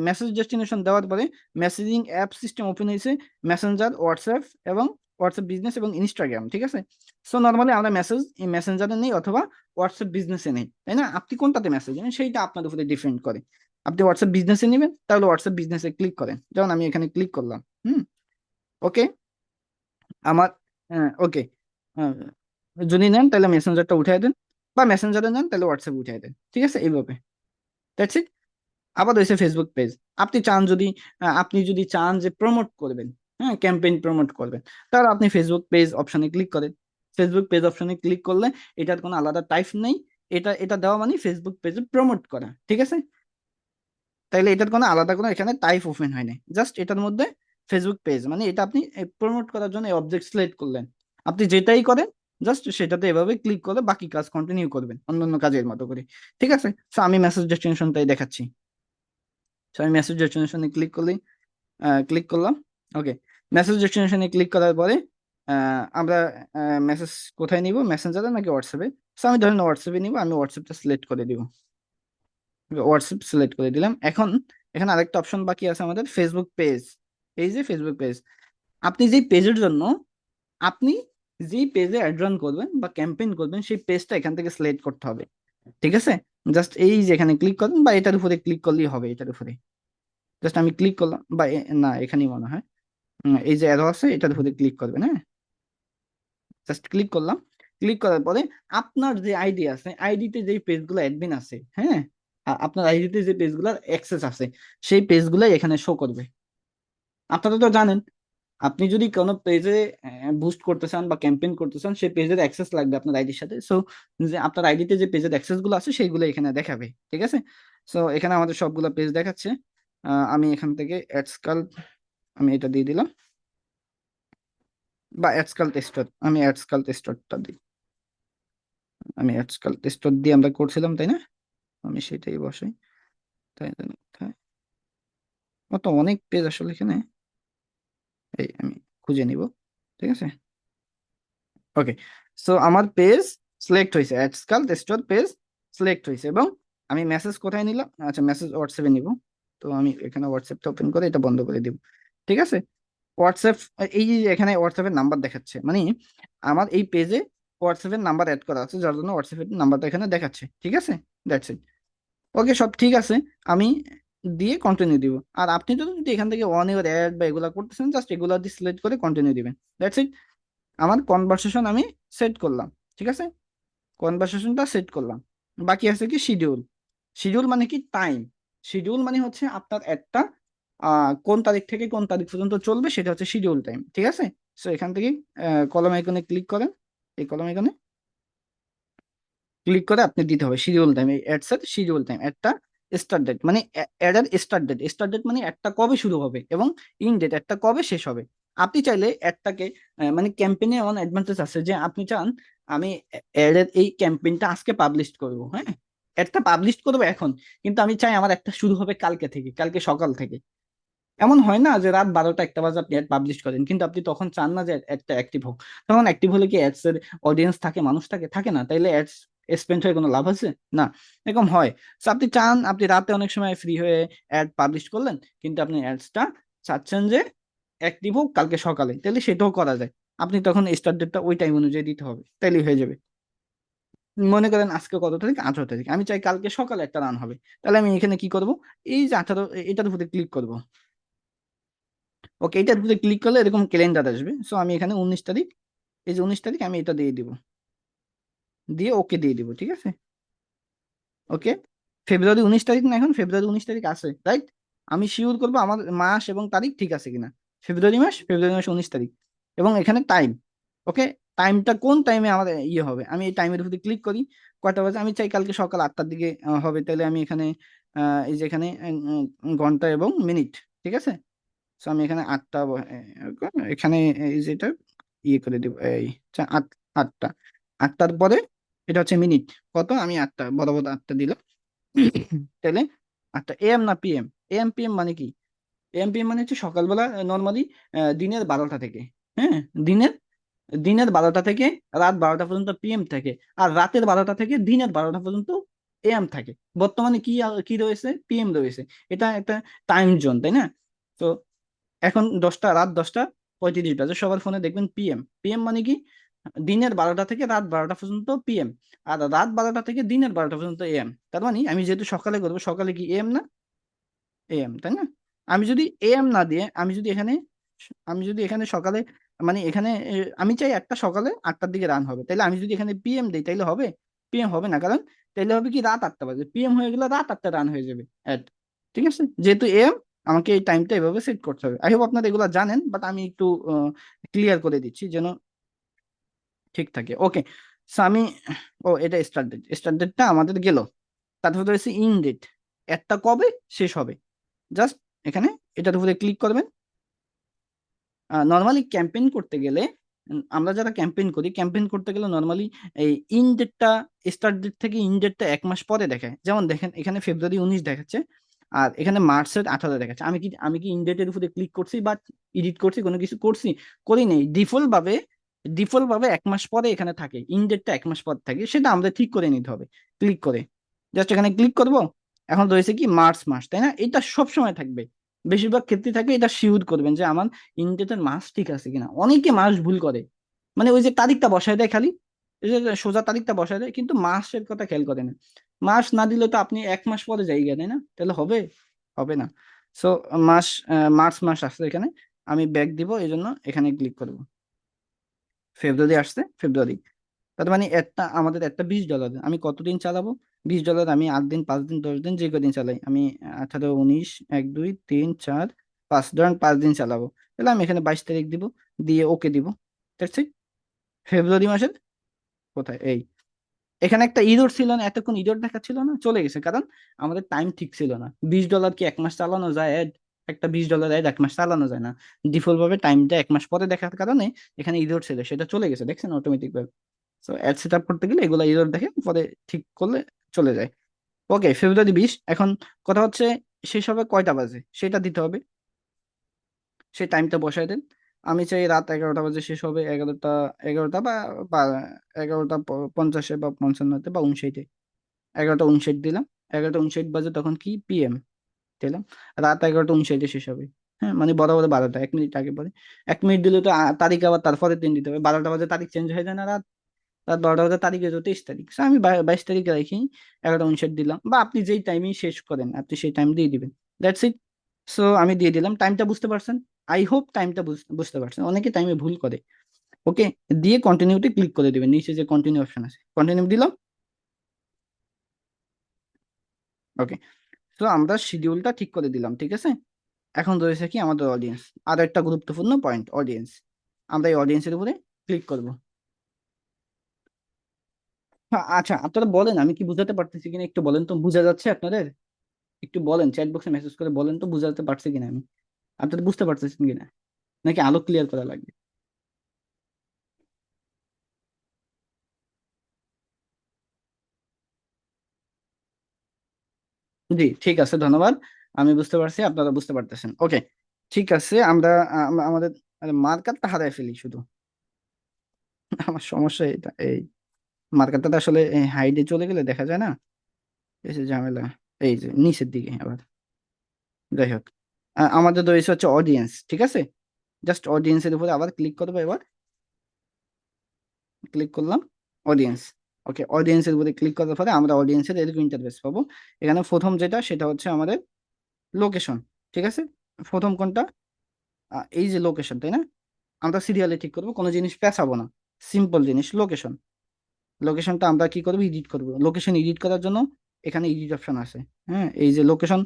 মেসেজ ডেস্টিনেশন দেওয়ার পরে মেসেজিং অ্যাপ সিস্টেম ওপেন হয়েছে, মেসেঞ্জার, হোয়াটসঅ্যাপ এবং হোয়াটসঅ্যাপ বিজনেস এবং ইনস্টাগ্রাম। ঠিক আছে, সো নর্মালি আমরা মেসেজ এই মেসেঞ্জারে নেই অথবা হোয়াটসঅ্যাপ বিজনেসে নেই, তাই না? আপনি কোনটাতে মেসেজ নেন সেইটা আপনার উপরে ডিপেন্ড করে। আপনি হোয়াটসঅ্যাপ বিজনেসে নেবেন তাহলে হোয়াটসঅ্যাপ বিজনেসে ক্লিক করেন, যেমন আমি এখানে ক্লিক করলাম। ওকে, আমার ওকে, যদি নেন তাহলে মেসেঞ্জারটা উঠাই দেন, বা মেসেঞ্জারে নেন তাহলে হোয়াটসঅ্যাপ উঠাই দেন। ঠিক আছে, এইভাবে। That's it. আবার রয়েছে ফেসবুক পেজ। আপনি চান যদি আপনি যদি চান যে প্রমোট করবেন, হ্যাঁ, ক্যাম্পেইন প্রমোট করবেন, তাহলে আপনি ফেসবুক পেজ অপশনে ক্লিক করেন। ফেসবুক পেজ অপশনে ক্লিক করলে এটার কোনো আলাদা টাইপ নেই, এটা এটা দেওয়া মানে ফেসবুক পেজে প্রমোট করা। ঠিক আছে, তাইলে এটার কোনো আলাদা কোনো এখানে টাইপ ওপেন হয় নাই, জাস্ট এটার মধ্যে ফেসবুক পেজ মানে এটা আপনি প্রমোট করার জন্য অবজেক্ট সিলেক্ট করলেন। আপনি যেটাই করেন জাস্ট সেটাতে এভাবে ক্লিক করে বাকি কাজ কন্টিনিউ করবেন অন্যান্য কাজের মতো করে। ঠিক আছে, সো আমি মেসেজ ডেস্টিনেশনটাই দেখাচ্ছি। সো আমি মেসেজ ডেস্টিনেশনে ক্লিক করলাম। ওকে, মেসেজ ডেস্টিনেশনে ক্লিক করার পরে আমরা মেসেজ কোথায় নিব, মেসেঞ্জারে নাকি হোয়াটসঅ্যাপে? সো আমি ধরেন হোয়াটসঅ্যাপে নিব, আমি হোয়াটসঅ্যাপটা সিলেক্ট করে দিব। হোয়াটসঅ্যাপ সিলেক্ট করে দিলাম। এখন এখানে আরেকটা অপশন বাকি আছে আমাদের, ফেসবুক পেজ। এই যে ফেসবুক পেজ, আপনি যেই পেজের জন্য আপনি যেই পেজে অ্যাড রান করবেন বা ক্যাম্পেইন করবেন সেই পেজটা এখান থেকে সিলেক্ট করতে হবে। ঠিক আছে, জাস্ট এই যে এখানে ক্লিক করবেন বা এটার উপরে ক্লিক করলেই হবে, এটার উপরে জাস্ট আমি ক্লিক করলাম, বা না এখানেই মনে হয় এই যে অ্যারো আছে এটার উপরে ক্লিক করবেন। হ্যাঁ, জাস্ট ক্লিক করলাম। ক্লিক করার পরে আপনার যে আইডি আছে, আইডিতে যে পেজগুলো অ্যাডমিন আছে, হ্যাঁ, আপনার আইডিতে যে পেজগুলোর অ্যাক্সেস আছে সেই পেজগুলাই এখানে শো করবে। আপনারা তো জানেন, আপনি যদি কোনো পেজে বুস্ট করতে চান বা ক্যাম্পেইন করতে চান, সেই পেজের অ্যাক্সেস লাগবে আপনার আইডির সাথে। সো যে আপনার আইডিতে যে পেজের অ্যাক্সেস গুলো আছে সেইগুলো এখানে দেখাবে। ঠিক আছে, সো এখানে আমাদের সবগুলো পেজ দেখাচ্ছে। আমি এখান থেকে অ্যাডস্কাল, আমি এটা দিয়ে দিলাম, বা অ্যাডস্কাল টেস্টর, আমি অ্যাডস্কাল টেস্টরটা দিই। আমি আজকাল টেস্টর দিয়ে আমরা করছিলাম, তাই না? আমি সেটাই বসাই। তাই তাই তো অনেক পেজ আসলে এখানে, এই আমি খুঁজে নিব। ঠিক আছে, ওকে, সো আমার পেজ সিলেক্ট হয়েছে, আজকাল টেস্টর পেজ সিলেক্ট হয়েছে। এবং আমি মেসেজ কোথায় নিলাম? আচ্ছা, মেসেজ হোয়াটসঅ্যাপে নিব। তো আমি এখানে হোয়াটসঅ্যাপটা ওপেন করে এটা বন্ধ করে দিব। ঠিক আছে, হোয়াটসঅ্যাপ, এই যে এখানে হোয়াটসঅ্যাপের নাম্বার দেখাচ্ছে, মানে আমার এই পেজে হোয়াটসঅ্যাপের নাম্বার অ্যাড করা আছে, যার জন্য হোয়াটসঅ্যাপের নাম্বারটা এখানে দেখাচ্ছে। ঠিক আছে, দ্যাটস ইট। ওকে, সব ঠিক আছে। আমি দিয়ে কন্টিনিউ দিব। আর আপনি যদি এখান থেকে ওয়ান ইয়ার অ্যাড বা এগুলা করতেছেন, জাস্ট এগুলা দিয়ে সিলেক্ট করে কন্টিনিউ দিবেন। That's it. আমার কনভারসেশন আমি সেট করলাম। ঠিক আছে, কনভারসেশনটা সেট করলাম। বাকি আছে কি শিডিউল। শিডিউল মানে কি? টাইম। শিডিউল মানে হচ্ছে আপনার একটা কোন তারিখ থেকে কোন তারিখ পর্যন্ত চলবে সেটা হচ্ছে শিডিউল টাইম। ঠিক আছে, সো এখান থেকে কলম আইকনে ক্লিক করেন। এই কলম আইকনে ক্লিক করে আপনি দিতে হবে শিডিউল টাইম, এই অ্যাডস এর শিডিউল টাইম, একটা স্টার্ট ডেট মানে অ্যাড এর স্টার্ট ডেট, স্টার্ট ডেট মানে একটা কবে শুরু হবে, এবং ইন ডেট একটা কবে শেষ হবে। আপনি চাইলে অ্যাডটাকে মানে ক্যাম্পেইনে এমন অ্যাডভান্টেজ আছে যে আপনি চান আমি অ্যাড এর এই ক্যাম্পেইনটা আজকে পাবলিশ করব, হ্যাঁ, একটা পাবলিশ করবো এখন, কিন্তু আমি চাই আমার একটা শুরু হবে কালকে থেকে, কালকে সকাল থেকে। এমন হয় না যে রাত 12টা 1টা বাজে আপনি অ্যাড পাবলিশ করেন, কিন্তু আপনি তখন চান না যে অ্যাডটা অ্যাক্টিভ হোক। তখন অ্যাক্টিভ হলে কি অ্যাডস এর অডিয়েন্স থাকে, মানুষ থাকে, থাকে না, তাইলে অ্যাডস স্পেন্ড হয়ে কোনো লাভ আছে না, এরকম হয়। তো আপনি চান আপনি রাতে অনেক সময় ফ্রি হয়ে অ্যাড পাবলিশ করলেন, কিন্তু আপনি অ্যাডসটা চাচ্ছেন যে অ্যাক্টিভ হোক কালকে সকালে, তাহলে সেটাও করা যায়। আপনি তখন স্টার্ট ডেটটা ওই টাইম অনুযায়ী দিতে হবে, তাইলেই হয়ে যাবে। মনে করেন আজকে কত তারিখ? 18 তারিখ। আমি চাই কালকে সকালে একটা রান হবে, তাহলে আমি এখানে কি করব? এই যে 18, এটার উপরে ক্লিক করব। ওকে, এটার উপরে ক্লিক করলে এরকম ক্যালেন্ডার আসবে। সো আমি এখানে 19 তারিখ, এই যে 19 তারিখ আমি এটা দিয়ে দিব, দিয়ে ওকে দিয়ে দিব। ঠিক আছে, ওকে, ফেব্রুয়ারি 19 তারিখ না? এখন ফেব্রুয়ারি 19 তারিখ আছে, রাইট? আমি শিওর করবো আমার মাস এবং তারিখ ঠিক আছে কিনা। ফেব্রুয়ারি মাস 19 তারিখ, এবং এখানে টাইম। ওকে, টাইমটা কোন টাইমে আমার ইয়ে হবে, আমি এই টাইমের উপরে ক্লিক করি। কয়টা বাজে? আমি চাই কালকে সকাল 8টার দিকে হবে, তাহলে আমি এখানে এই যে এখানে ঘন্টা এবং মিনিট। ঠিক আছে, তো আমি এখানে 8টা এখানে এই যেটা ইয়ে করে দিব, এই আচ্ছা, 8টা, 8টার পরে এটা হচ্ছে মিনিট কত, আমি 8টা বরাবর 8টা দিলাম। তাহলে আচ্ছা, এম না পিএম? এম পিএম মানে কি? এম পিএম মানে হচ্ছে সকালবেলা, নর্মালি দিনের 12টা থেকে, হ্যাঁ, দিনের দিনের 12টা থেকে রাত 12টা পর্যন্ত পিএম থাকে। আর রাতের 12টা থেকে দিনের 12টা পর্যন্ত এএম থাকে। বর্তমানে কি কি রয়েছে? পিএম রয়েছে। এটা একটা টাইম জোন, তাই না? তো এখন রাত 10টা 35 বাজে, সবার ফোনে দেখবেন পিএম। পিএম মানে কি? দিনের 12টা থেকে রাত 12টা পর্যন্ত পিএম, আর রাত 12টা থেকে দিনের 12টা পর্যন্ত এএম। তার মানে আমি যেহেতু সকালে করবো, সকালে কি এএম না এএম, তাই না? আমি যদি এএম না দিয়ে, আমি যদি এখানে সকালে, মানে এখানে আমি চাই একটা সকালে 8টার দিকে রান হবে, তাহলে আমি যদি এখানে পিএম দিই তাইলে হবে? পিএম হবে না, কারণ তাইলে হবে কি রাত 8টা বাজে, পিএম হয়ে গেলে রাত 8টা রান হয়ে যাবে অ্যাড। ঠিক আছে, যেহেতু এএম, আমাকে এই টাইমটা এভাবে সেট করতে হবে। আই হোপ আপনারা এগুলো জানেন, বাট আমি একটু ক্লিয়ার করে দিচ্ছি যেন ঠিক থাকে। ওকে, সো আমি, ও এটা স্টার্ট ডেটটা আমাদের গেল। তারপর রয়েছে ইন ডেট, একটা কবে শেষ হবে। জাস্ট এখানে এটার উপরে ক্লিক করবেন। নর্মালি ক্যাম্পেইন করতে গেলে, আমরা যারা ক্যাম্পেইন করি, ক্যাম্পেইন করতে গেলে নর্মালি এই ইন ডেটটা, স্টার্ট ডেট থেকে ইন ডেটটা 1 মাস পরে দেখায়। যেমন দেখেন এখানে ফেব্রুয়ারি 19 দেখাচ্ছে, আর এখানে মার্চের 18 দেখাচ্ছে। আমি কি ইন ডেটের উপরে ক্লিক করছি বা এডিট করছি, কোনো কিছু করছি? করি নেই। ডিফল্ট ভাবে 1 মাস পরে এখানে থাকে, ইন ডেটটা 1 মাস পরে থাকে, সেটা আমাদের ঠিক করে নিতে হবে ক্লিক করে। জাস্ট এখানে ক্লিক করব। এখন রয়েছে কি মার্চ মাস, তাই না? এটা সব সময় থাকবে, বেশিরভাগ ক্ষেত্রে থাকে। এটা শিওর করবেন যে আমার ইনডেটের মাস ঠিক আছে কিনা। অনেকে মাস ভুল করে, মানে ওই যে তারিখটা বসায় দেয় খালি, এই যে সোজা তারিখটা বসায় দেয়, কিন্তু মাসের কথা খেয়াল করে না। মাস না দিলে তো আপনি 1 মাস পরে যাই গিয়ে, তাই না? তাহলে হবে? হবে না। সো মাস, মার্চ মাস আসছে এখানে, আমি ব্যাক দিব, এই জন্য এখানে ক্লিক করব। ফেব্রুয়ারি আসছে, ফেব্রুয়ারি। তার মানে আমাদের একটা $20, আমি কতদিন চালাবো? $20 আমি 8 দিন, 5 দিন, 10 দিন, যে কদিন চালাই আমি, 18 19 1 2 3 4 5, ধরেন 5 দিন চালাবো, তাহলে আমি এখানে 22 তারিখ দিব, দিয়ে ওকে দিব। দেখছি ফেব্রুয়ারি মাসের কোথায়, এই এখানে একটা ইরর ছিল না, এতক্ষণ ইরর দেখাচ্ছিল না, চলে গেছে, কারণ আমাদের টাইম ঠিক ছিল না। $20 কি 1 মাস চালানো যায় অ্যাড? একটা $20 অ্যাড 1 মাস চালানো যায় না। ডিফল্ট ভাবে টাইমটা 1 মাস পরে দেখার কারণে এখানে ইরর ছিল, সেটা চলে গেছে, দেখছেন অটোমেটিক ভাবে। সো অ্যাড সেট আপ করতে গেলে এগুলো ইরর দেখে পরে ঠিক করলে চলে যায়। ওকে, ফেব্রুয়ারি 20। এখন কথা হচ্ছে শেষ হবে কয়টা বাজে সেটা দিতে হবে, সেই টাইমটা বসায় দেন। আমি চাই রাত 11টা বাজে শেষ হবে, 11টা বা বা 11টা 50-এ বা 55-তে বা 59-এ। 11টা 59 দিলাম, 11টা 59 বাজে, তখন কি পিএম দিলাম। রাত 11টা 59-এ শেষ হবে। হ্যাঁ, মানে বরাবর 12টা 1 মিনিট আগে পরে। 1 মিনিট দিলে তো তারিখ আবার তারপরের দিন দিতে হবে। 12টা বাজে তারিখ চেঞ্জ হয়ে যায় না? রাত রাত 12টা বাজে তারিখ হয়ে 23 তারিখ। So আমি 22 তারিখে রাখি, 11টা 59 দিলাম, বা আপনি যেই টাইমেই শেষ করেন আপনি সেই টাইম দিয়ে দিবেন। That's it. সো আমি দিয়ে দিলাম। টাইমটা বুঝতে পারছেন? আই হোপ টাইমটা বুঝতে পারছেন। অনেকে টাইমে ভুল করে। ওকে, দিয়ে কন্টিনিউতে ক্লিক করে দিবেন, নিচে যে কন্টিনিউ অপশন আছে, কন্টিনিউ দিলাম। ওকে, তো আমরা শিডিউলটা ঠিক করে দিলাম, ঠিক আছে। এখন রয়েছে কি আমাদের অডিয়েন্স, আর একটা গুরুত্বপূর্ণ পয়েন্ট, অডিয়েন্স। আমরা এই অডিয়েন্সের উপরে ক্লিক করব। আচ্ছা, আপনারা বলেন আমি কি বুঝাতে পারতেছি কিনা, একটু বলেন তো, বোঝা যাচ্ছে আপনাদের? একটু বলেন, চ্যাট বক্সে মেসেজ করে বলেন তো বুঝাতে পারছি কিনা আমি, আপনারা বুঝতে পারতেছেন কিনা, নাকি আলো ক্লিয়ার করা লাগবে? জি, ঠিক আছে, ধন্যবাদ। আমি বুঝতে পারছি, আপনারা বুঝতে পারতেছেন। ওকে, ঠিক আছে। আমাদের মার্কারটা হারাই ফেলি শুধু। আমার সমস্যা এটা, এই মার্কারটা আসলে হাইডে চলে গেলে দেখা যায় না, এসে ঝামেলা। এই যে নিচের দিকে আবার, যাই হোক, আমাদের রয়েছে হচ্ছে অডিয়েন্স, ঠিক আছে। জাস্ট অডিয়েন্সের উপরে আবার ক্লিক করবো এবার। ক্লিক করলাম অডিয়েন্স। ওকে, অডিয়েন্সের উপরে ক্লিক করার পরে আমরা অডিয়েন্সের এরকম ইন্টারফেস পাবো। এখানে প্রথম যেটা, সেটা হচ্ছে আমাদের লোকেশন, ঠিক আছে। প্রথম কোনটা? এই যে লোকেশন, তাই না? আমরা সিরিয়ালে ঠিক করবো, কোনো জিনিস পেঁচাবো না, সিম্পল জিনিস লোকেশন। লোকেশনটা আমরা কি করবো, এডিট করবো। লোকেশন এডিট করার জন্য এখানে এডিট অপশন আছে। হ্যাঁ, এই যে লোকেশন,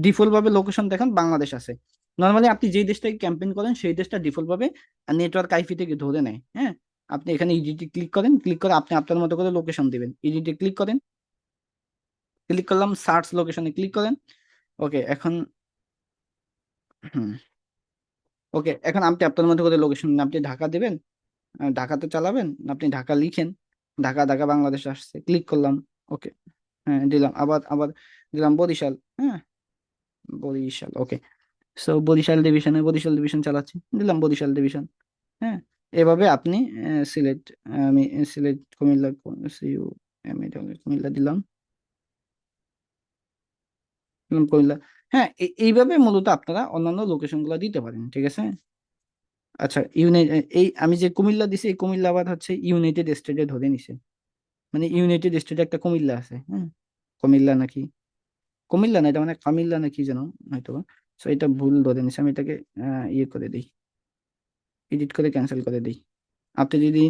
ডিফল্ট ভাবে লোকেশন দেখেন বাংলাদেশ আছে। নর্মালি আপনি যেই দেশটাকে ক্যাম্পেইন করেন সেই দেশটা ডিফল্ট ভাবে নেটওয়ার্ক আইপি থেকে ধরে নেয়। হ্যাঁ, আপনি এখানে এডিটে ক্লিক করেন, ক্লিক করে আপনি আপনার মতো করে লোকেশন দিবেন। এডিটে ক্লিক করেন, ক্লিক করলাম, সার্চ লোকেশনে ক্লিক করেন। ওকে, এখন হুম, ওকে, এখন আপনি আপনার মতো করে লোকেশন, আপনি ঢাকা দিবেন, ঢাকাতে চালাবেন, আপনি ঢাকা লিখেন, ঢাকা ঢাকা বাংলাদেশ আসছে, ক্লিক করলাম। ওকে, হ্যাঁ দিলাম, আবার আবার দিলাম বরিশাল। হ্যাঁ, বরিশাল, ওকে। সো বরিশাল ডিভিশন চালাচ্ছি, দিলাম বরিশাল ডিভিশন। হ্যাঁ, এভাবে আপনি সিলেট, আমি সিলেট কুমিল্লা কুমিল্লা দিলাম, কুমিল্লা। হ্যাঁ, এইভাবে মূলত আপনারা অন্যান্য লোকেশন গুলো দিতে পারেন, ঠিক আছে। আচ্ছা, এই আমি যে কুমিল্লা দিছি, এই কুমিল্লা আবার হচ্ছে ইউনাইটেড স্টেটে ধরে নিছে, মানে ইউনাইটেড স্টেটে একটা কুমিল্লা আছে, হ্যাঁ। কুমিল্লা নাকি, কুমিল্লা না, এটা মানে কামিল্লা নাকি যেন, হয়তো। সো এটা ভুল ধরে নিছে, আমি এটাকে ইয়ে করে দিই, এডিট করে ক্যান্সেল করে দিই। আপনি যদি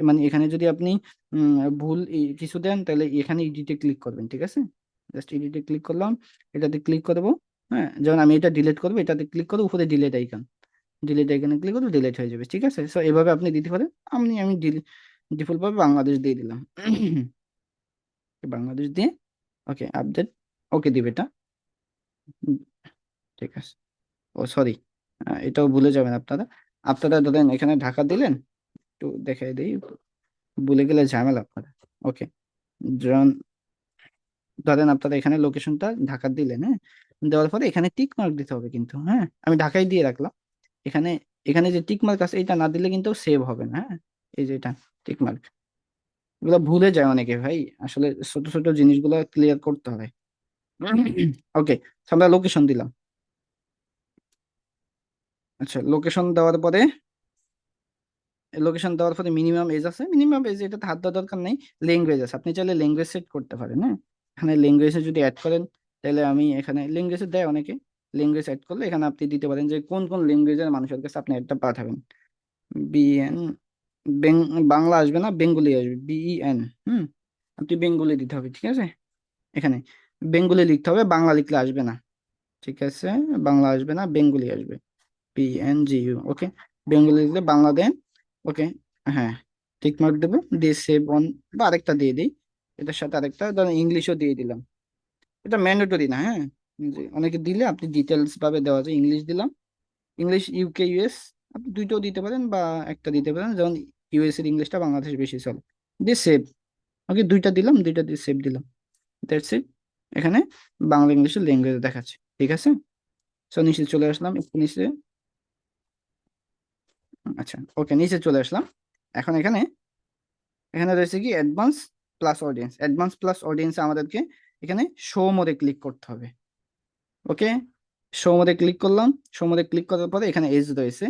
মানে এখানে যদি আপনি ভুল কিছু দেন, তাহলে এখানে এডিটে ক্লিক করবেন, ঠিক আছে। জাস্ট এডিটে ক্লিক করলাম, এটাতে ক্লিক করবো। হ্যাঁ, যেমন আমি এটা ডিলিট করবো, এটাতে ক্লিক করবো, উপরে ডিলিট আইকনে ক্লিক করবো, ডিলিট হয়ে যাবে, ঠিক আছে। সো এভাবে আপনি দিতে পারেন। আমি ডিফল্ট ভাবে বাংলাদেশ দিয়ে দিলাম। বাংলাদেশ দিয়ে ওকে, আপডেট ওকে দিবে এটা। উম, ঠিক আছে। ও সরি, এটাও ভুলে যাবেন আপনারা। আপনারা ধরেন এখানে ঢাকা দিলেন, একটু দেখাই দিই, ভুলে গেলে ঝামেলা আপনারা। ওকে, ধরেন ধরেন আপনারা এখানে লোকেশনটা ঢাকা দিলেন, হ্যাঁ। দেওয়ার পরে এখানে টিক মার্ক দিতে হবে কিন্তু, হ্যাঁ। আমি ঢাকায় দিয়ে রাখলাম। এখানে এখানে যে টিক মার্ক আছে, এটা না দিলে কিন্তু সেভ হবে না, হ্যাঁ। এই যে এটা টিক মার্ক, এগুলো ভুলে যায় অনেকে ভাই, আসলে ছোট ছোট জিনিসগুলো ক্লিয়ার করতে হবে। ওকে, আমরা লোকেশন দিলাম। আচ্ছা, লোকেশন দেওয়ার পরে মিনিমাম এজ আছে, মিনিমাম এজ এটাতে হাত দেওয়ার দরকার নেই। ল্যাঙ্গুয়েজ আছে, আপনি চাইলে ল্যাঙ্গুয়েজ সেট করতে পারেন, হ্যাঁ। এখানে ল্যাঙ্গুয়েজে যদি অ্যাড করেন, তাহলে আমি এখানে ল্যাঙ্গুয়েজে দেয় অনেকে, ল্যাঙ্গুয়েজ অ্যাড করলে এখানে আপনি দিতে পারেন যে কোন কোন ল্যাঙ্গুয়েজের মানুষের কাছে আপনি একটা পাঠাবেন। বিএন, বাংলা আসবে না, বেঙ্গলি আসবে, বিইএন। হুম, আপনি বেঙ্গলি দিতে হবে, ঠিক আছে। এখানে বেঙ্গলি লিখতে হবে, বাংলা লিখলে আসবে না, ঠিক আছে। বাংলা আসবে না, বেঙ্গলি আসবে, PNGU, ওকে। বেঙ্গলি লিখলে বাংলা দেন, ওকে। হ্যাঁ, টিক মার্ক দেবো, দিয়ে সেভ অন, বা আরেকটা দিয়ে দিই, এটার সাথে আরেকটা ধরেন ইংলিশও দিয়ে দিলাম। এটা ম্যান্ডেটরি না, হ্যাঁ। যে অনেকে দিলে আপনি ডিটেলস ভাবে দেওয়া যায়, ইংলিশ দিলাম, ইংলিশ UK US, আপনি দুইটাও দিতে পারেন বা একটা দিতে পারেন, যেমন US এর ইংলিশটা বাংলাদেশ বেশি চলে। দিয়ে সেভ, ওকে, দুইটা দিলাম, দুইটা দিয়ে সেভ দিলাম, দ্যাটস ইট। এখানে বাংলা ইংলিশের ল্যাঙ্গুয়েজ দেখাচ্ছে, ঠিক আছে। সো নিচে চলে আসলাম, একটু নিচে। আচ্ছা, ওকে, নিচে চলে আসলাম। এখন এখানে এখানে রয়েছে কি অ্যাডভান্স প্লাস অডিয়েন্স, আমাদেরকে এখানে শো মোডে ক্লিক করতে হবে, ওকে। শো মোডে ক্লিক করলাম, শো মোডে ক্লিক করার পরে এখানে এজ রয়েছে,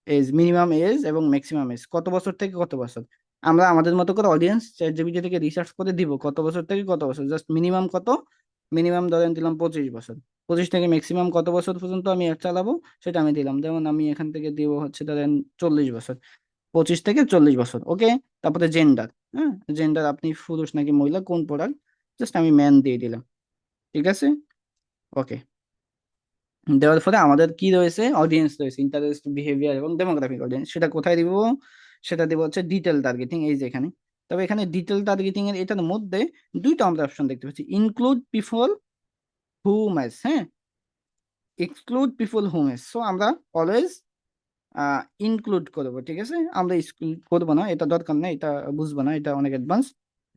এজ মিনিমাম এজ এবং ম্যাক্সিমাম এজ, কত বছর থেকে কত বছর। আমরা আমাদের মতো করে অডিয়েন্স ChatGPT থেকে রিসার্চ করে দিব কত বছর থেকে কত বছর, জাস্ট মিনিমাম কত, মিনিমাম ধরেন দিলাম 25 বছর, 25 থেকে ম্যাক্সিমাম কত বছর পর্যন্ত আমি অ্যাড চালাবো সেটা আমি দিলাম, যেমন আমি এখান থেকে দিব হচ্ছে ধরেন 40 বছর, 25 থেকে 40 বছর, ওকে। তারপরে জেন্ডার, হ্যাঁ, জেন্ডার আপনি পুরুষ নাকি মহিলা, কোন প্রোডাক্ট, জাস্ট আমি ম্যান দিয়ে দিলাম, ঠিক আছে। ওকে, দেওয়ার পরে আমাদের কি রয়েছে, অডিয়েন্স রয়েছে, ইন্টারেস্ট, বিহেভিয়ার এবং ডেমোগ্রাফিক অডিয়েন্স, সেটা কোথায় দিব, সেটা দিব হচ্ছে ডিটেল টার্গেটিং, এই যে এখানে। তবে এখানে ডিটেল টার্গেটিং এর এটার মধ্যে দুইটা আমরা অপশন দেখতে পাচ্ছি, ইনক্লুড পিপল হু ম্যাচ, হ্যাঁ, exclude people who match. So আমরা অলওয়েজ ইনক্লুড করবো, ঠিক আছে। আমরা এক্সক্লুড করবো না, এটা দরকার নেই, এটা বুঝবো না, এটা অনেক অ্যাডভান্স।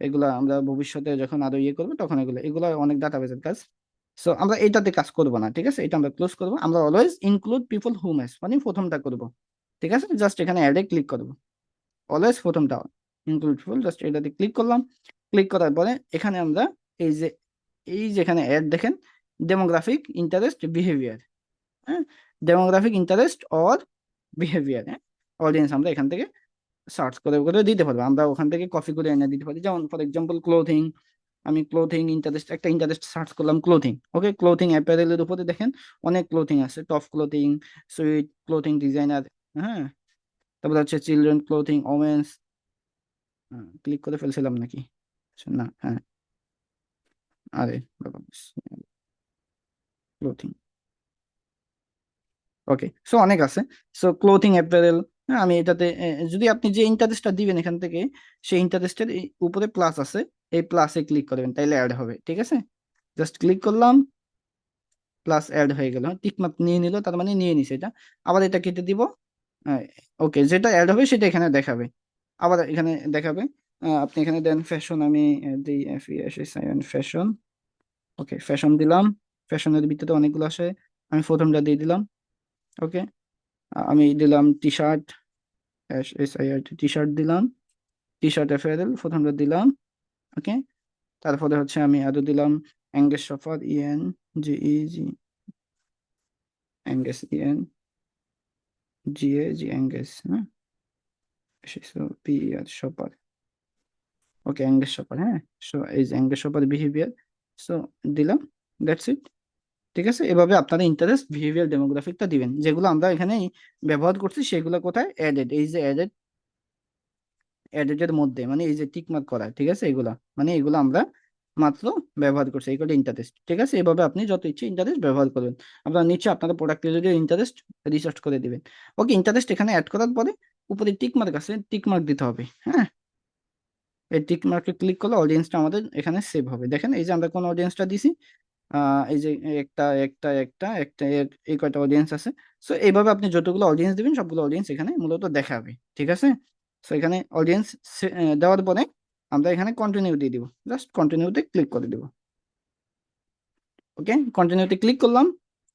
এগুলা আমরা ভবিষ্যতে যখন আরো ইয়ে করবো তখন এগুলা অনেক ডাটাবেসের কাজ। সো আমরা এটাতে কাজ করবো না, ঠিক আছে, এটা আমরা ক্লোজ করবো। আমরা always include people who match মানে প্রথমটা করবো, ঠিক আছে। জাস্ট এখানে অ্যাডে ক্লিক করবো, অলওয়েজ প্রথমটা ইনক্লুড পিপল, জাস্ট এটাতে ক্লিক করলাম। ক্লিক করার পরে এখানে আমরা এই যে এখানে অ্যাড দেখেন, ডেমোগ্রাফিক ইন্টারেস্ট বিহেভিয়ার, হ্যাঁ, ডেমোগ্রাফিক ইন্টারেস্ট অর বিহেভিয়ার, হ্যাঁ, অডিয়েন্স আমরা এখান থেকে সার্চ করে করে দিতে পারবো, আমরা ওখান থেকে কপি করে এনে দিতে পারি। যেমন ফর এক্সাম্পল ক্লোথিং, আমি ক্লোথিং ইন্টারেস্ট, একটা ইন্টারেস্ট সার্চ করলাম ক্লোথিং, ওকে। ক্লোথিং অ্যাপারেলের উপরে দেখেন অনেক ক্লোথিং আছে, top clothing, sweet clothing designer, হ্যাঁ। তারপরে হচ্ছে চিলড্রেন ক্লোথিং, ওমেন্স, ক্লিক করে ফেলছিলাম নাকি, আচ্ছা, না, হ্যাঁ, আরে বাবা, ক্লোথিং, ওকে। সো অনেক আছে। সো ক্লোথিং অ্যাপারেল, হ্যাঁ, আমি এটাতে যদি আপনি যে ইন্টারেস্টটা দিবেন এখান থেকে, সেই ইন্টারেস্টের উপরে প্লাস আছে, এই প্লাসে ক্লিক করবেন, তাইলে অ্যাড হবে, ঠিক আছে। জাস্ট ক্লিক করলাম, প্লাস অ্যাড হয়ে গেল, টিক মার্ক নিয়ে নিল, তার মানে নিয়ে নিছে এটা। আবার এটা কেটে দিব, ওকে, যেটা অ্যাড হবে সেটা এখানে দেখাবে, আবার এখানে দেখাবে। আপনি এখানে দেন ফ্যাশন, আমি দিই FESSION ফ্যাশন, ওকে, ফ্যাশন দিলাম, ফ্যাশনের ভিতরে অনেকগুলো আসে, আমি প্রথমটা দিয়ে দিলাম। ওকে, আমি দিলাম টি শার্ট, টি শার্ট দিলাম, টি শার্ট অ্যাপারেল প্রথমটা দিলাম। ওকে, তারপরে হচ্ছে আমি আরো দিলাম অ্যাঙ্গেস শপার, ENGES, অ্যাঙ্গেস, ENGAG, অ্যাঙ্গেস, হ্যাঁ, PR শপার। ওকে, অ্যাঙ্গেস শপার, হ্যাঁ। সো এই যে অ্যাঙ্গেস শপার বিহেভিয়ার, সো দিলাম, দ্যাটস ইট। ঠিক আছে, এভাবে আপনারা ইন্টারেস্ট বিহেভিয়ার ডেমোগ্রাফিকটা দিবেন। যেগুলো আমরা এখানে ব্যবহার করছি সেগুলো কোথায় অ্যাডেড, এই যে এর মধ্যে, মানে এই যে টিক মার্ক করা, ঠিক আছে, এগুলা মানে এগুলো আমরা মাত্র ব্যবহার করছি, এগুলো ইন্টারেস্ট। ঠিক আছে, এভাবে আপনি যত ইচ্ছে ইন্টারেস্ট ব্যবহার করবেন। আপনার নিচে আপনার প্রোডাক্ট যদি ইন্টারেস্ট রিসার্চ করে দিবেন। ওকে, ইন্টারেস্ট এখানে অ্যাড করার পরে উপরে টিক মার্ক আছে, টিক মার্ক দিতে হবে, হ্যাঁ। এই টিক মার্কে ক্লিক করলে অডিয়েন্সটা আমাদের এখানে সেভ হবে। দেখেন এই যে আমরা কোন অডিয়েন্সটা দিছি, এই যে একটা একটা একটা একটা এই কয়টা অডিয়েন্স আছে। সো এইভাবে আপনি যতগুলো অডিয়েন্স দিবেন সবগুলো অডিয়েন্স এখানে মূলত দেখাবে। ঠিক আছে, সো এখানে অডিয়েন্স দেওয়ার পরে আমরা এখানে কন্টিনিউ দিয়ে দিব, জাস্ট কন্টিনিউতে ক্লিক করে দিব। ওকে, কন্টিনিউতে ক্লিক করলাম,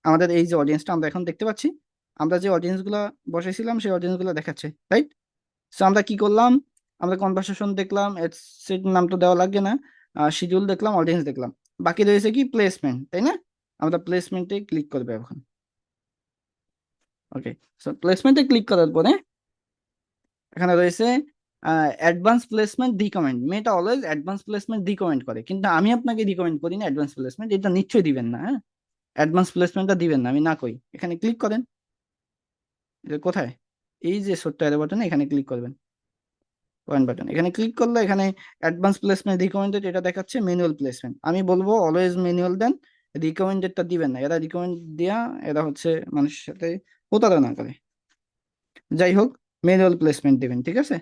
আমাদের এই যে অডিয়েন্সটা আমরা এখন দেখতে পাচ্ছি, আমরা যে অডিয়েন্স গুলা বসাইছিলাম সেই অডিয়েন্স গুলা দেখাচ্ছে, রাইট। সো আমরা কি করলাম, আমরা কনভারসেশন দেখলাম, সেট নাম তো দেওয়া লাগবে না, শিডিউল দেখলাম, অডিয়েন্স দেখলাম, বাকি রয়েছে কি প্লেসমেন্ট, তাই না? আমরা প্লেসমেন্টে ক্লিক করবো এখন। ওকে, সো প্লেসমেন্টে ক্লিক করার পরে এখানে রয়েছে অ্যাডভান্স প্লেসমেন্ট রিকমেন্ড। মেটা অলওয়েজ অ্যাডভান্স প্লেসমেন্ট রিকমেন্ড করে, কিন্তু আমি আপনাকে রিকমেন্ড করি না অ্যাডভান্স প্লেসমেন্ট, এটা নিশ্চয়ই দিবেন না, হ্যাঁ। অ্যাডভান্স প্লেসমেন্টটা দিবেন না, আমি না কই। এখানে ক্লিক করেন, এটা কোথায়, এই যে ছোট্ট অ্যারো বাটনে এখানে ক্লিক করবেন, পয়েন্ট বাটন, এখানে ক্লিক করলে এখানে অ্যাডভান্স প্লেসমেন্ট রিকমেন্ডেড এটা দেখাচ্ছে, ম্যানুয়াল প্লেসমেন্ট। আমি বলবো অলওয়েজ ম্যানুয়াল দেন, রিকমেন্ডেডটা দিবেন না। এরা রিকমেন্ড দেয়া, এরা হচ্ছে মানুষের সাথে প্রতারণা করে। যাই হোক, ম্যানুয়াল প্লেসমেন্ট দিবেন, ঠিক আছে,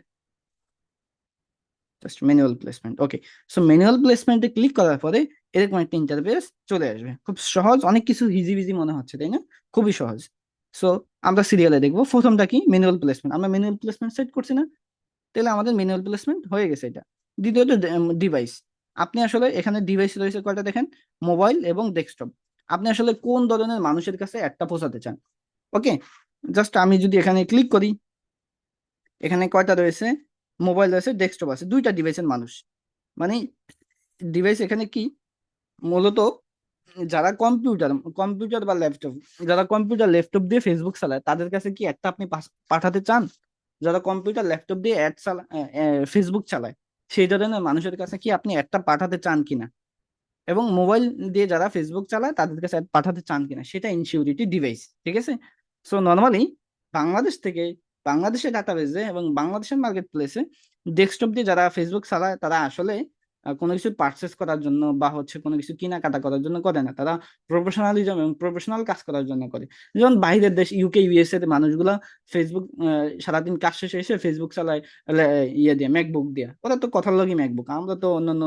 জাস্ট ম্যানুয়াল প্লেসমেন্ট। ওকে, সো ম্যানুয়াল প্লেসমেন্টে ক্লিক করার পরে এরকম একটা ইন্টারফেস চলে আসবে। খুব সহজ, অনেক কিছু হিজিবিজি মনে হচ্ছে, তাই না? খুবই সহজ। সো আমরা সিরিয়ালে দেখবো, প্রথমটা কি ম্যানুয়াল প্লেসমেন্ট, আমরা ম্যানুয়াল প্লেসমেন্ট সেট করছি না, তাহলে আমাদের ম্যানুয়াল প্লেসমেন্ট হয়ে গেছে এটা। দ্বিতীয়ত ডিভাইস, আপনি আসলে এখানে ডিভাইস রয়েছে কয়টা দেখেন, মোবাইল এবং ডেস্কটপ। আপনি আসলে কোন ধরনের মানুষের কাছে একটা পৌঁছাতে চান। ওকে, জাস্ট আমি যদি এখানে ক্লিক করি, এখানে কয়টা রয়েছে, মোবাইল রয়েছে, ডেস্কটপ আছে, দুইটা ডিভাইসের মানুষ। মানে ডিভাইস এখানে কি, মূলত যারা কম্পিউটার কম্পিউটার বা ল্যাপটপ, যারা কম্পিউটার ল্যাপটপ দিয়ে ফেসবুক চালায় তাদের কাছে কি একটা আপনি পাঠাতে চান? যারা কম্পিউটার ল্যাপটপ দিয়ে অ্যাড চালায়, ফেসবুক চালায়, সেই ধরনের মানুষের কাছে কি আপনি একটা পাঠাতে চান কিনা, এবং মোবাইল দিয়ে যারা ফেসবুক চালায় তাদের কাছে ad পাঠাতে চান কিনা, সেটা ইনসিকিউরিটি ডিভাইস। ঠিক আছে, সো নর্মালি বাংলাদেশ থেকে, বাংলাদেশের ডাটাবেজে এবং বাংলাদেশের মার্কেট প্লেসে ডেস্কটপ দিয়ে যারা ফেসবুক চালায় তারা আসলে কোনো কিছু পারচেস করার জন্য বা হচ্ছে কোনো কিছু কেনাকাটা করার জন্য করে না, তারা প্রফেশনালিজম এবং প্রফেশনাল কাজ করার জন্য করে। যেমন বাইরের দেশ ইউকে ইউএস এর মানুষগুলা ফেসবুক সারাদিন কাজ শেষে এসে ফেসবুক চালায়, ইয়ে দিয়ে ম্যাকবুক দিয়ে, ওরা তো কথার লগি ম্যাকবুক, আমরা তো অন্যান্য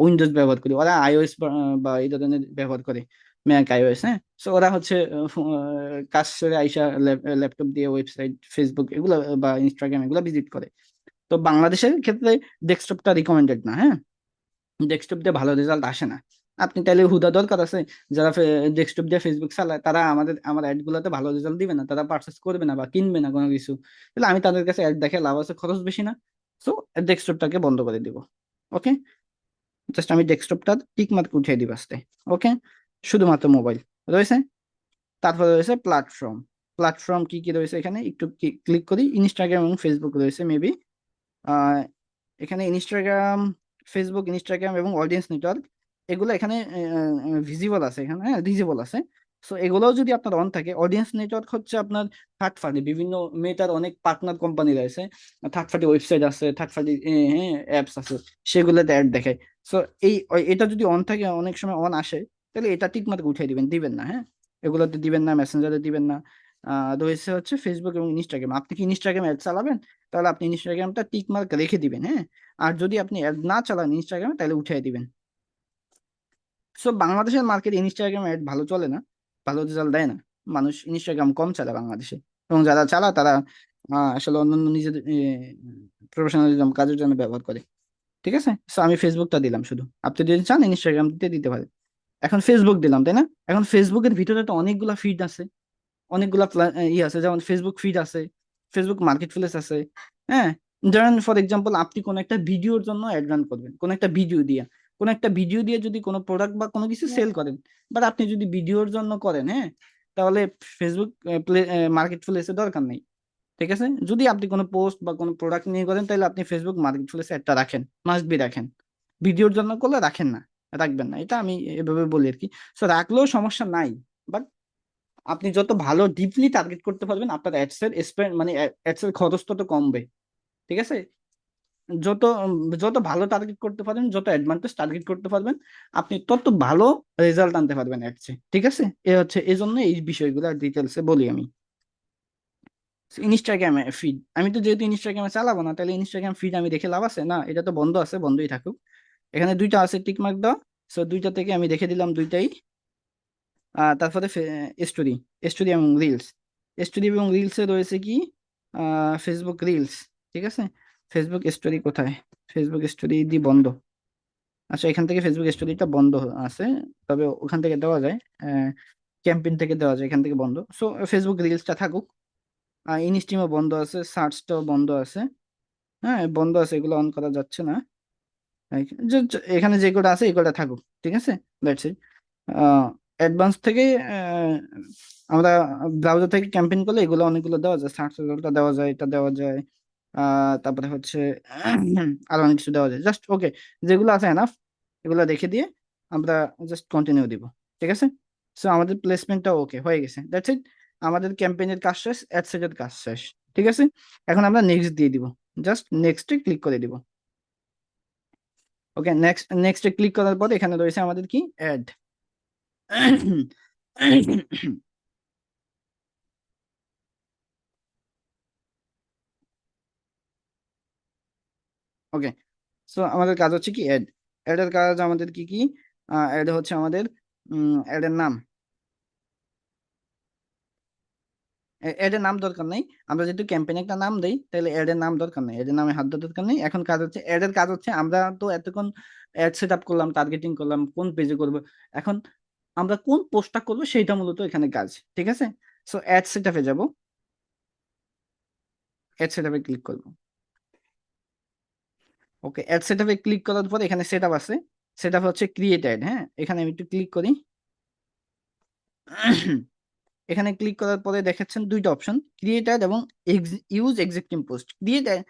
উইন্ডোজ ব্যবহার করি, ওরা আইওএস বা এই ধরনের ব্যবহার করে, ম্যাক আইওএস, হ্যাঁ। সো ওরা হচ্ছে কাজ সেরে আইসা ল্যাপটপ দিয়ে ওয়েবসাইট, ফেসবুক এগুলো বা ইনস্টাগ্রাম এগুলো ভিজিট করে। তো বাংলাদেশের ক্ষেত্রে ডেস্কটপটা রিকমেন্ডেড না, হ্যাঁ, ডেস্কটপ দিয়ে ভালো রেজাল্ট আসে না। আপনি তাইলে হুদা দরকার আছে, যারা ডেস্কটপ দিয়ে ফেসবুক চালায় তারা আমার অ্যাড গুলাতে ভালো রেজাল্ট দিবে না, তারা পারচেস করবে না বা কিনবে না কোনো কিছু, তাহলে আমি তাদের কাছে অ্যাড দেখে লাভ আছে, খরচ বেশি না। সো ডেস্কটপটাকে বন্ধ করে দিব। ওকে, জাস্ট আমি ডেস্কটপটা টিক মার্ক উঠিয়ে দিব আস্তে। ওকে, শুধুমাত্র মোবাইল রয়েছে। তারপরে রয়েছে প্ল্যাটফর্ম। প্ল্যাটফর্ম কি কি রয়েছে এখানে একটু ক্লিক করি, ইনস্টাগ্রাম এবং ফেসবুক রয়েছে মেবি। এখানে ইনস্টাগ্রাম, ফেসবুক, ইনস্টাগ্রাম এবং অডিয়েন্স নেটওয়ার্ক এগুলো এখানে ভিজিবল আছে, এখানে হ্যাঁ ভিজিবল আছে। সো এগুলোও যদি আপনার অন থাকে, অডিয়েন্স নেটওয়ার্ক হচ্ছে আপনার থার্ড পার্টি বিভিন্ন মেটার অনেক পার্টনার কোম্পানি রয়েছে, থার্ড পার্টি ওয়েবসাইট আছে, থার্ড পার্টি হ্যাঁ অ্যাপস আছে, সেগুলোতে অ্যাড দেখায়। সো এটা যদি অন থাকে, অনেক সময় অন আসে, তাহলে এটা টিক মার্ক উঠিয়ে দিবেন, দিবেন না, হ্যাঁ। এগুলোতে দিবেন না, মেসেঞ্জারে দিবেন না। রয়েছে হচ্ছে ফেসবুক এবং ইনস্টাগ্রাম, আপনি কি ইনস্টাগ্রাম অ্যাড চালাবেন, তাহলে আপনি ইনস্টাগ্রামটা টিক মার্ক রেখে দিবেন, হ্যাঁ। আর যদি আপনি অ্যাড না চালান ইনস্টাগ্রামে, তাহলে উঠিয়ে দিবেন। সো বাংলাদেশের মার্কেটে ইনস্টাগ্রাম অ্যাড ভালো চলে না, ভালো রেজাল্ট দেয় না, মানুষ ইনস্টাগ্রাম কম চালায় বাংলাদেশে, এবং যারা চালা তারা আসলে অন্যান্য নিজেদের প্রফেশনালিজম কাজের জন্য ব্যবহার করে। ঠিক আছে, সো আমি ফেসবুকটা দিলাম শুধু, আপনি যদি চান ইনস্টাগ্রাম দিতে দিতে পারেন। এখন ফেসবুক দিলাম, তাই না? এখন ফেসবুকের ভিতরে তো অনেকগুলা ফিড আছে, অনেকগুলা আছে, যেমন ফেসবুক ফিড আছে, ফেসবুক মার্কেট প্লেস আছে। হ্যাঁ, ধরেন ফর এক্সাম্পল আপনি কোন একটা ভিডিওর জন্য অ্যাড রান করবেন, কোন একটা ভিডিও দিয়ে, কোন একটা ভিডিও দিয়ে যদি কোনো প্রোডাক্ট বা কোনো কিছু সেল করেন, বাট আপনি যদি ভিডিওর জন্য করেন, হ্যাঁ, তাহলে ফেসবুক মার্কেট প্লেসে দরকার নেই। ঠিক আছে, যদি আপনি কোনো পোস্ট বা কোনো প্রোডাক্ট নিয়ে করেন, তাহলে আপনি ফেসবুক মার্কেট প্লেসে একটা রাখেন, মাস্ট বি রাখেন। ভিডিওর জন্য করলে রাখেন না, রাখবেন না, এটা আমি এভাবে বলি আর কি। সো রাখলেও সমস্যা নাই, বাট আপনি যত ভালো ডিপলি টার্গেট করতে পারবেন, আপনার অ্যাডস এর স্পেন্ড মানে অ্যাডস এর খরচ তত কমবে। ঠিক আছে, যত যত ভালো টার্গেট করতে পারবেন, যত অ্যাডভান্টেজ টার্গেট করতে পারবেন, আপনি তত ভালো রেজাল্ট আনতে পারবেন অ্যাডসে। ঠিক আছে, এ হচ্ছে এই জন্য এই বিষয়গুলো ডিটেলসে বলি আমি। ইনস্টাগ্রামে ফিড, আমি তো যেহেতু ইনস্টাগ্রামে চালাবো না, তাহলে ইনস্টাগ্রাম ফিড আমি দেখে লাভ আছে না, এটা তো বন্ধ আছে, বন্ধই থাকুক। এখানে দুইটা আছে টিক মার্ক দাও, সো দুইটা থেকে আমি দেখে দিলাম দুইটাই। তারপরে স্টোরি, স্টোরি এবং রিলস, স্টোরি এবং রিলসে রয়েছে কি ফেসবুক রিলস। ঠিক আছে, ফেসবুক স্টোরি কোথায়? ফেসবুক স্টোরি দি বন্ধ। আচ্ছা, এখান থেকে ফেসবুক স্টোরিটা বন্ধ আছে, তবে ওখান থেকে দেওয়া যায়, ক্যাম্পেইন থেকে দেওয়া যায়, এখান থেকে বন্ধ। সো ফেসবুক রিলসটা থাকুক। ইনস্টিমও বন্ধ আছে, সার্চটাও বন্ধ আছে। হ্যাঁ, বন্ধ আছে, এগুলো অন করা যাচ্ছে না। এখানে যে কোডা আছে এই কোডা থাকুক। ঠিক আছে, দ্যাটস ইট। অ্যাডভান্স থেকে আহ, আমরা ব্রাউজার থেকে ক্যাম্পেইন করলে এগুলো অনেকগুলো দেওয়া যায়, সার্চ রেজাল্টটা দেওয়া যায়, এটা দেওয়া যায়। তারপরে হচ্ছে আরো অনেক কিছু দেওয়া যায়, জাস্ট ওকে, যেগুলো আছে এনাফ, এগুলো দেখে দিয়ে আমরা জাস্ট কন্টিনিউ দিব। ঠিক আছে, সো আমাদের প্লেসমেন্টটা ওকে হয়ে গেছে, দ্যাটস ইট। আমাদের ক্যাম্পেইনের কাজ শেষ, অ্যাড সেটের কাজ শেষ। ঠিক আছে, এখন আমরা নেক্সট দিয়ে দিব, জাস্ট নেক্সটে ক্লিক করে দিব। ওকে, নেক্সটে ক্লিক করার পর এখানে রয়েছে আমাদের কি অ্যাড। ওকে, সো আমাদের কাজ হচ্ছে কি অ্যাড। অ্যাড এর কাজ আমাদের কি কি? অ্যাড হচ্ছে আমাদের অ্যাড এর নাম। অ্যাড এর নাম দরকার নেই, আমরা যেহেতু ক্যাম্পেইন একটা নাম দেই, তাহলে অ্যাড এর নাম দরকার নেই, অ্যাড এর নামে হাত দেওয়ার দরকার নেই। এখন কাজ হচ্ছে অ্যাড এর কাজ হচ্ছে, আমরা তো এতক্ষণ অ্যাড সেট আপ করলাম, টার্গেটিং করলাম, কোন পেজে করবো, এখন আমরা কোন পোস্টটা করবো সেইটা মূলত এখানে কাজ। ঠিক আছে, সো অ্যাড সেট আপে যাবো, অ্যাড সেট আপে ক্লিক করবো। ওকে, অ্যাড সেটআপে ক্লিক করার পর এখানে সেটআপ আছে, সেটআপ হচ্ছে ক্রিয়েট অ্যাড। হ্যাঁ, এখানে আমি একটু ক্লিক করি। এখানে ক্লিক করার পরে দেখাচ্ছেন দুইটা অপশন, ক্রিয়েট অ্যাড এবং use existing post. Create add,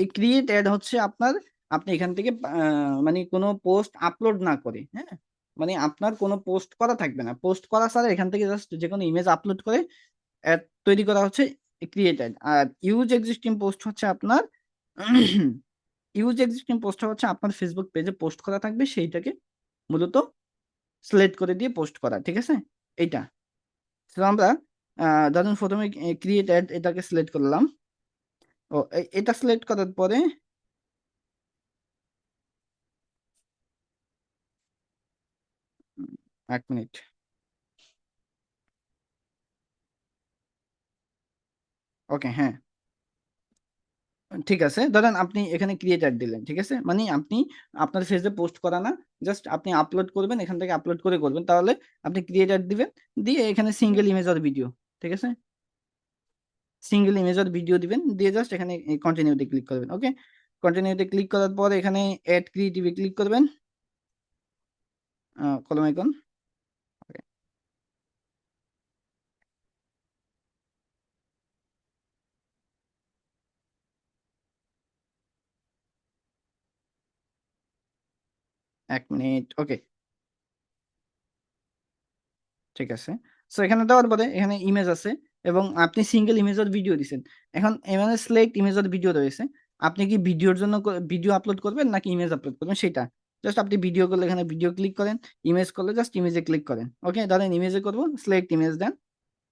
এই ক্রিয়েট অ্যাড হচ্ছে আপনার, আপনি এখান থেকে মানে কোনো পোস্ট আপলোড না করে, হ্যাঁ, মানে আপনার কোনো পোস্ট করা থাকবে না, পোস্ট করা ছাড়া এখান থেকে জাস্ট যে কোনো ইমেজ আপলোড করে অ্যাড তৈরি করা হচ্ছে ক্রিয়েট অ্যাড। আর ইউজ এক্সিস্টিং পোস্ট হচ্ছে আপনার ইউজ এক্সিস্টিং পোস্ট হচ্ছে আপনার ফেসবুক পেজে পোস্ট করা থাকবে, সেইটাকে মূলত সিলেক্ট করে দিয়ে পোস্ট করা। ঠিক আছে, এইটা। তো আমরা ধরুন প্রথমে ক্রিয়েট অ্যাড এটাকে সিলেক্ট করলাম। ও এটা সিলেক্ট করার পরে এক মিনিট। ওকে, হ্যাঁ, ঠিক আছে, ধরেন আপনি এখানে ক্রিয়েট অ্যাড দিলেন। ঠিক আছে, মানে আপনি আপনার ফেসে পোস্ট করা না, জাস্ট আপনি আপলোড করবেন, এখান থেকে আপলোড করে করবেন, তাহলে আপনি ক্রিয়েট অ্যাড দিবেন, দিয়ে এখানে সিঙ্গেল ইমেজ আর ভিডিও। ঠিক আছে, সিঙ্গেল ইমেজ আর ভিডিও দিবেন, দিয়ে জাস্ট এখানে কন্টিনিউতে ক্লিক করবেন। ওকে, কন্টিনিউতে ক্লিক করার পর এখানে অ্যাড ক্রিয়েটিভে ক্লিক করবেন, কলম আইকন। এক মিনিট, ওকে, ঠিক আছে। সো এখানে দেওয়ার পরে এখানে ইমেজ আছে, এবং আপনি সিঙ্গেল ইমেজ আর ভিডিও দিছেন। এখন এখানে সিলেক্ট ইমেজ আর ভিডিও রয়েছে, আপনি কি ভিডিওর জন্য ভিডিও আপলোড করবেন নাকি ইমেজ আপলোড করবেন সেটা। জাস্ট আপনি ভিডিও করলে এখানে ভিডিও ক্লিক করেন, ইমেজ করলে জাস্ট ইমেজে ক্লিক করেন। ওকে, ধরেন ইমেজে করবো, সিলেক্ট ইমেজ দেন।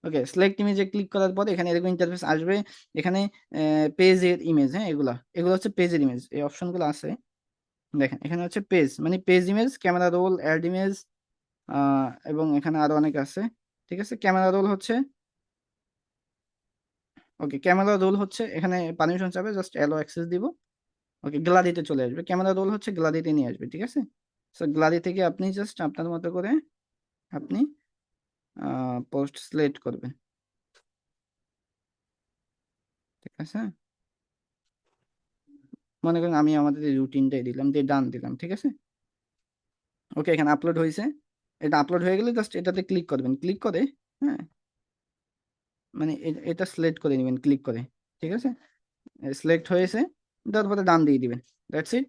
ওকে, সিলেক্ট ইমেজে ক্লিক করার পরে এখানে এরকম ইন্টারফেস আসবে। এখানে পেজের ইমেজ, হ্যাঁ, এগুলা এগুলো হচ্ছে পেজের ইমেজ, এই অপশনগুলো আছে। দেখেন এখানে হচ্ছে পেজ, মানে page image, camera roll, ad image, এবং এখানে আরো অনেক আছে। ঠিক আছে, ক্যামেরা রোল হচ্ছে, ওকে, ক্যামেরা রোল হচ্ছে এখানে পারমিশন চাবে, জাস্ট অ্যালো অ্যাক্সেস দিব। ওকে, গ্যালারিতে চলে আসবে, ক্যামেরা রোল হচ্ছে গ্যালারিতে নিয়ে আসবে। ঠিক আছে, সো গ্যালারি থেকে আপনি জাস্ট আপনার মতো করে আপনি পোস্ট সিলেক্ট করবেন, ঠিক আছে। মনে করেন আমি আমাদের রুটিনটাই দিলাম, দিয়ে ডান দিলাম, ঠিক আছে। ওকে, এখানে আপলোড হয়েছে। এটা আপলোড হয়ে গেলে জাস্ট এটাতে ক্লিক করবেন, ক্লিক করে, হ্যাঁ, মানে এটা সিলেক্ট করে নেবেন ক্লিক করে, ঠিক আছে। সিলেক্ট হয়েছে, তারপরে ডান দিয়ে দিবেন, দ্যাটস ইট।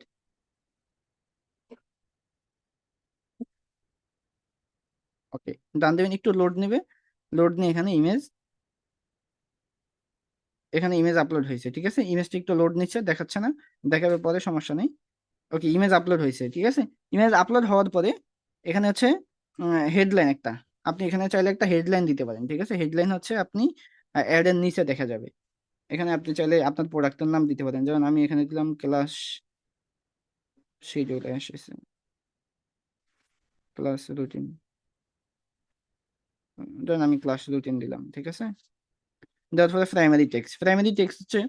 ওকে, ডান দিবেন, একটু লোড নেবে, লোড নিয়ে এখানে ইমেজ আপলোড হয়েছে, ঠিক আছে। ইমেজটা একটু লোড নিচ্ছে, দেখাচ্ছে না, দেখাবে পরে, সমস্যা নেই। ওকে, ইমেজ আপলোড হয়েছে, ঠিক আছে। ইমেজ আপলোড হওয়ার পরে এখানে হচ্ছে হেডলাইন একটা, আপনি এখানে চাইলে একটা হেডলাইন দিতে পারেন, ঠিক আছে। হেডলাইন হচ্ছে আপনি অ্যাড এর নিচে দেখা যাবে। এখানে আপনি চাইলে আপনার প্রোডাক্টের নাম দিতে পারেন, যেমন আমি এখানে দিলাম ক্লাস শিডিউল এসেছে, ক্লাস রুটিন, ধরেন আমি ক্লাস রুটিন দিলাম, ঠিক আছে। দেওয়ার পরে প্রাইমারি টেক্সট হচ্ছে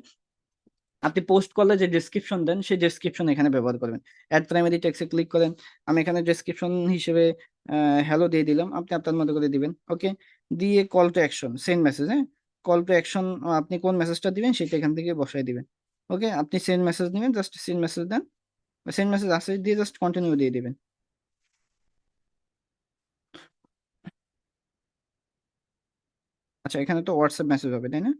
আপনি পোস্ট করলে যে ডেসক্রিপশন দেন সেই ডেসক্রিপশন এখানে ব্যবহার করবেন। অ্যাড প্রাইমারি টেক্সটে ক্লিক করেন, আমি এখানে ডেসক্রিপশন হিসেবে হ্যালো দিয়ে দিলাম, আপনি আপনার মতো করে দিবেন। ওকে, দিয়ে call to action, send message, হ্যাঁ, কল টু অ্যাকশন, আপনি কোন মেসেজটা দিবেন সেটা এখান থেকে বসাই দিবেন। ওকে, আপনি সেন্ড মেসেজ দিবেন, জাস্ট সেন্ড মেসেজ দেন, সেন্ড মেসেজ আসে দিয়ে জাস্ট কন্টিনিউ দিয়ে দিবেন। আচ্ছা, এখানে তো হোয়াটসঅ্যাপ মেসেজ হবে, তাই না?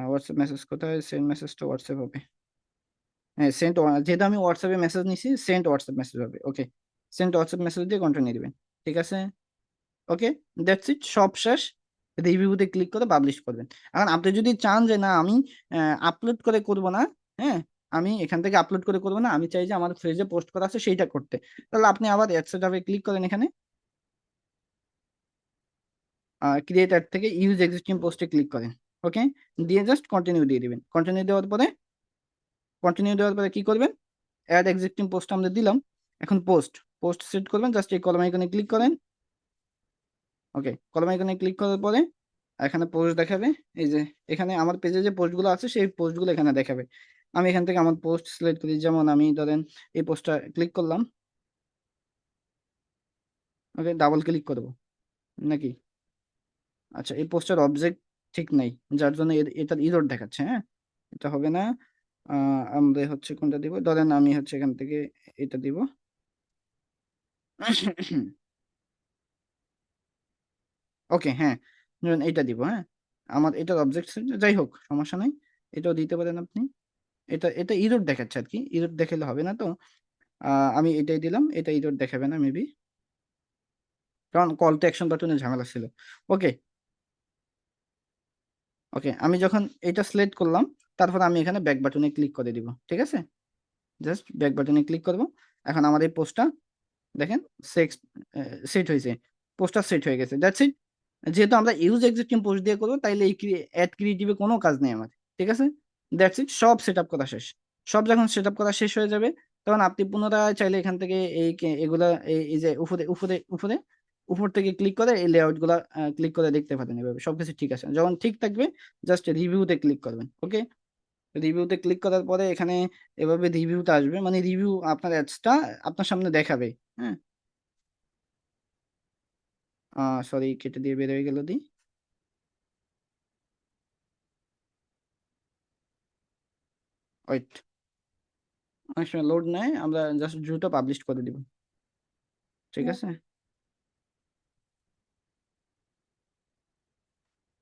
হোয়াটসঅ্যাপ মেসেজ কোথায়? সেন্ড মেসেজ তো হোয়াটসঅ্যাপ হবে, হ্যাঁ, সেন্ট, যেহেতু আমি হোয়াটসঅ্যাপে মেসেজ নিছি, সেন্ট হোয়াটসঅ্যাপ মেসেজ হবে। ওকে, সেন্ট হোয়াটসঅ্যাপ মেসেজ দিয়ে কন্টিনিউ দিবেন, ঠিক আছে। ওকে, দ্যাটস ইট, সব শেষ। রিভিউতে ক্লিক করে পাবলিশ করবেন। এখন আপনি যদি চান যে না আমি আপলোড করে করব না, হ্যাঁ, আমি এখান থেকে আপলোড করে করব না, আমি চাই যে আমার পেজে পোস্ট করা আছে সেইটা করতে, তাহলে আপনি আবার অ্যাডসেটআপে ক্লিক করেন, এখানে ক্রিয়েট অ্যাড থেকে ইউজ এক্সিস্টিং পোস্টে ক্লিক করেন। ওকে, দিয়ে জাস্ট কন্টিনিউ দিয়ে দিবেন। কন্টিনিউ দেওয়ার পরে কি করবেন? অ্যাড এক্সিস্টিং পোস্ট আমরা দিলাম, এখন পোস্ট পোস্ট সেট করবেন, জাস্ট এই কলম আইকনে ক্লিক করেন। ওকে, কলম আইকনে ক্লিক করার পরে এখানে পোস্ট দেখাবে, এই যে এখানে আমার পেজে যে পোস্টগুলো আছে সেই পোস্টগুলো এখানে দেখাবে। আমি এখান থেকে আমার পোস্ট সিলেক্ট করি, যেমন আমি ধরেন এই পোস্টটা ক্লিক করলাম। ওকে, ডাবল ক্লিক করব নাকি? আচ্ছা, এই পোস্টের অবজেক্ট ঠিক নাই, যার জন্য এটার ইরর দেখাচ্ছে, হ্যাঁ, এটা হবে না। আমরা হচ্ছে কোনটা দিব, ধরেন আমি হচ্ছে এখান থেকে এটা দিব। ওকে, হ্যাঁ, ধরুন এইটা দিব, হ্যাঁ, আমার এটার অবজেক্ট, যাই হোক সমস্যা নাই, এটাও দিতে পারেন আপনি। এটা এটা ইরর দেখাচ্ছে আর কি, ইরর দেখালে হবে না তো। আমি এটাই দিলাম, এটা ইরর দেখাবে না মেবি, কারণ কল টু অ্যাকশন বাটনে ঝামেলা ছিল। ওকে, ওকে, আমি যখন এটা সিলেক্ট করলাম, তারপর আমি এখানে ব্যাক বাটনে ক্লিক করে দিব, ঠিক আছে। জাস্ট ব্যাক বাটনে ক্লিক করব। এখন আমার এই পোস্টটা দেখেন সেট হয়েছে, পোস্টটা সেট হয়ে গেছে, দ্যাটস ইট। যেহেতু আমরা ইউজ এক্সিস্টিং পোস্ট দিয়ে করবো, তাইলে এই অ্যাড ক্রিয়েটিভে কোনো কাজ নেই আমার, ঠিক আছে। দ্যাটস ইট, সব সেট আপ করা শেষ। সব যখন সেট আপ করা শেষ হয়ে যাবে, তখন আপনি পুনরায় চাইলে এখান থেকে এগুলা এই যে উপরে উপরে উপরে উপর থেকে ক্লিক করে এই লেআউট গুলা ক্লিক করে দেখতে পারেন, এভাবে সবকিছু ঠিক আছে। যখন ঠিক থাকবে জাস্ট রিভিউতে ক্লিক করবেন। ওকে, রিভিউতে ক্লিক করার পরে এখানে এভাবে রিভিউতে আসবে, মানে রিভিউ আপনার অ্যাডসটা আপনার সামনে দেখাবে, হ্যাঁ। সরি, কেটে দিয়ে বের হয়ে গেল দি। ওয়েট, অনেক সময় লোড নেয়, আমরা জাস্ট দ্রুত পাবলিশ করে দিব, ঠিক আছে।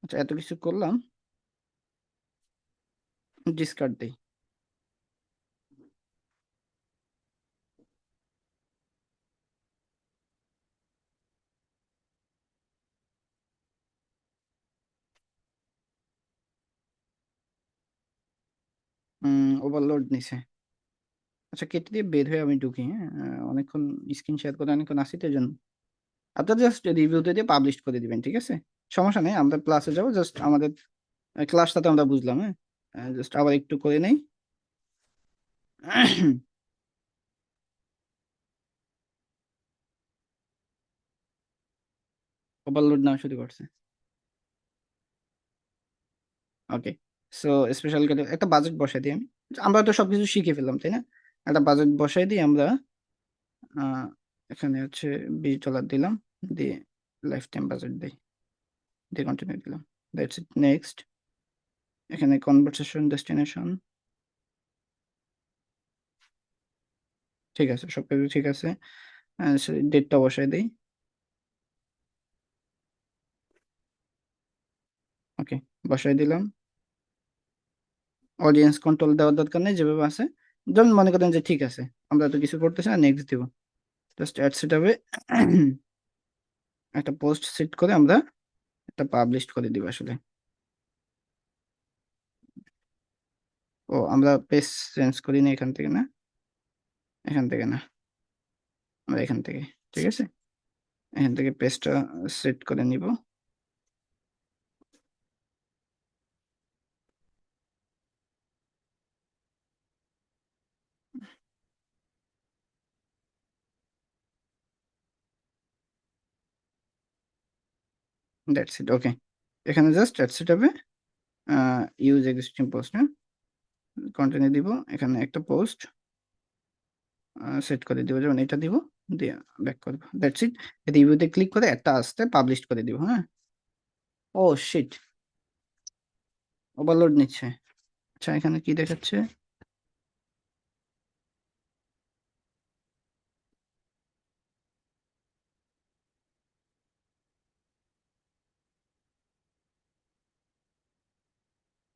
আচ্ছা, এত কিছু করলাম, ডিসকার্ড দেই। ওভারলোড নিছে। আচ্ছা, কেটে দিয়ে বের হয়ে আমি ঢুকি, হ্যাঁ, অনেকক্ষণ স্ক্রিন শেয়ার করে অনেকক্ষণ আসি তো, এই জন্য আপনারা জাস্ট রিভিউতে দিয়ে পাবলিশ করে দিবেন, ঠিক আছে। সমস্যা নেই, আমরা ক্লাসে যাবো, জাস্ট আমাদের ক্লাসটা তো আমরা বুঝলাম, হ্যাঁ, জাস্ট আবার একটু করে নেই। ওভারলোড নেওয়া শুরু করছে। ওকে, সো স্পেশাল একটা বাজেট বসাই দিই আমি, আমরা তো সবকিছু শিখে ফেললাম, তাই না। একটা বাজেট বসাই দিই আমরা, আহ, এখানে হচ্ছে $20 দিলাম, দিয়ে লাইফ টাইম বাজেট দেই, দিয়ে কন্টিনিউ দিলাম। That's it. নেক্সট, এখানে কনভারসেশন ডেস্টিনেশন, ঠিক আছে, সবকিছু ঠিক আছে। ডেটটা বসাই দিই। ওকে, বসাই দিলাম। অডিয়েন্স কন্ট্রোল দেওয়ার দরকার নেই, যেভাবে আছে। যেমন মনে করেন যে ঠিক আছে, আমরা তো কিছু করতেছি না, নেক্সট দিব। জাস্ট অ্যাড সেট হবে। একটা পোস্ট সেট করে আমরা একটা পাবলিশ করে দিব আসলে। ও, আমরা পেজ চেঞ্জ করি না এখান থেকে, না এখান থেকে না, আমরা এখান থেকে, ঠিক আছে, এখান থেকে পেজটা সেট করে নিব। That's it. ওকে, এখানে জাস্ট অ্যাড সেট হবে, ইউজ এক্সিস্টিং পোস্ট, হ্যাঁ, কন্টিনিউ দিব। এখানে একটা পোস্ট সেট করে দিব, যেমন এটা দিব, দিয়ে ব্যাক করবো। That's it. রিভিউতে ক্লিক করে একটা আসতে পাবলিশ করে দিব। হ্যাঁ, ও শিট, ওভারলোড নিচ্ছে। আচ্ছা, এখানে কি দেখাচ্ছে?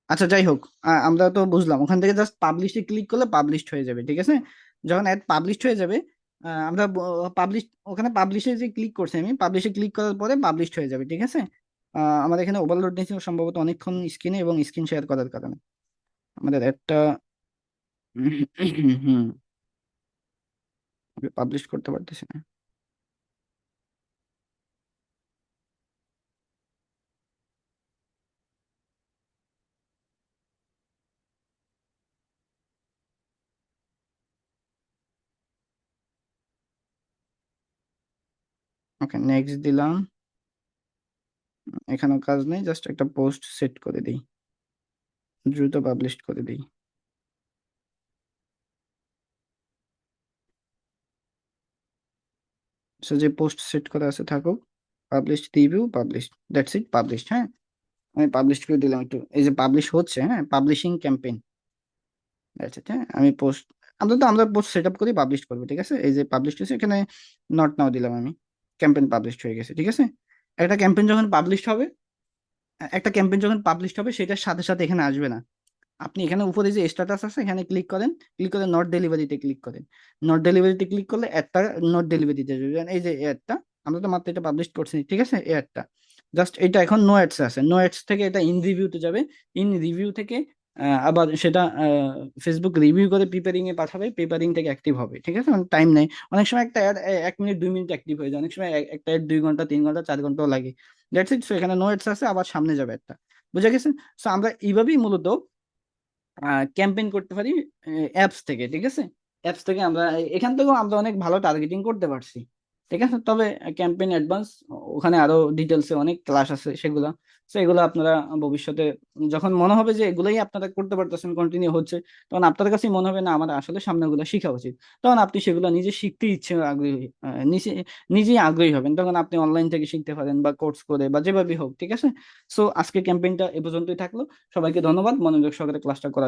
আচ্ছা, যাই হোক, আমরা তো বুঝলাম, ওখান থেকে জাস্ট পাবলিশে ক্লিক করলে পাবলিশড হয়ে যাবে, ঠিক আছে। যখন অ্যাড পাবলিশড হয়ে যাবে, আমরা পাবলিশ, ওখানে পাবলিশে যে ক্লিক করছি আমি, পাবলিশে ক্লিক করার পরে পাবলিশড হয়ে যাবে, ঠিক আছে। আমাদের এখানে ওভারলোড নিয়েছিল সম্ভবত অনেকক্ষণ স্ক্রিনে এবং স্ক্রিন শেয়ার করার কারণে আমাদের অ্যাডটা হুম, পাবলিশ করতে পারতেছি না। ওকে, নেক্সট দিলাম। এখানেও কাজ নেই, জাস্ট একটা পোস্ট সেট করে দিই, দ্রুত পাবলিশ করে দিই। সো যে পোস্ট সেট করা আছে থাকুক, publish review, publish, that's it, publish. হ্যাঁ, আমি পাবলিশ করে দিলাম একটু, এই যে পাবলিশ হচ্ছে, হ্যাঁ, পাবলিশিং ক্যাম্পেইন, দ্যাটস ইট। হ্যাঁ, আমি পোস্ট, আমরা পোস্ট সেট আপ করি, পাবলিশ করবো, ঠিক আছে। এই যে পাবলিশ হয়েছে, এখানে নট নাও দিলাম আমি, ক্যাম্পেইন পাবলিশ হয়ে গেছে, ঠিক আছে। একটা ক্যাম্পেইন যখন পাবলিশ হবে, একটা ক্যাম্পেইন যখন পাবলিশ হবে, সেটার সাথে সাথে এখানে আসবে না। আপনি এখানে উপরে যে স্ট্যাটাস আছে, এখানে ক্লিক করেন, ক্লিক করে নট ডেলিভারিতে ক্লিক করেন। নট ডেলিভারিতে ক্লিক করলে অ্যাডটা নট ডেলিভারিতে যাবে। এই যে অ্যাডটা, আমরা তো মাত্র এটা পাবলিশ করছি, ঠিক আছে, এই অ্যাডটা জাস্ট এটা এখন নো অ্যাডস আছে, নো অ্যাডস থেকে এটা ইন রিভিউতে যাবে। ইন রিভিউ থেকে আবার সেটা ফেসবুক রিভিউ করে প্রিপেয়ারিং এ পাঠাবে, প্রিপেয়ারিং থেকে অ্যাক্টিভ হবে, ঠিক আছে। টাইম নেই, অনেক সময় একটা অ্যাড 1 মিনিট 2 মিনিট অ্যাক্টিভ হয়ে যায়, অনেক সময় একটা অ্যাড 2 ঘন্টা 3 ঘন্টা 4 ঘন্টাও লাগে। That's it. সো এখানে নো অ্যাডস আছে, আবার সামনে যাবে একটা, বুঝা গেছে। সো আমরা এইভাবেই মূলত ক্যাম্পেইন করতে পারি অ্যাপস থেকে, ঠিক আছে। অ্যাপস থেকে আমরা, এখান থেকেও আমরা অনেক ভালো টার্গেটিং করতে পারছি, ঠিক আছে। তবে ক্যাম্পেইন অ্যাডভান্স, ওখানে আরো ডিটেলসে অনেক ক্লাস আছে, সেগুলো, তো এগুলো আপনারা ভবিষ্যতে যখন মনে হবে যে এগুলোই আপনারা করতে পারতেছেন, কন্টিনিউ হচ্ছে, তখন আপনার কাছেই মনে হবে না আমার আসলে সামনে ওগুলো শেখা উচিত, তখন আপনি সেগুলো নিজে শিখতে ইচ্ছে আগ্রহী, নিজে নিজেই আগ্রহী হবেন, তখন আপনি অনলাইন থেকে শিখতে পারেন বা কোর্স করে বা যেভাবে হোক, ঠিক আছে। সো আজকে ক্যাম্পেইনটা এ পর্যন্তই থাকলো। সবাইকে ধন্যবাদ মনোযোগ সহকারে ক্লাসটা করার জন্য।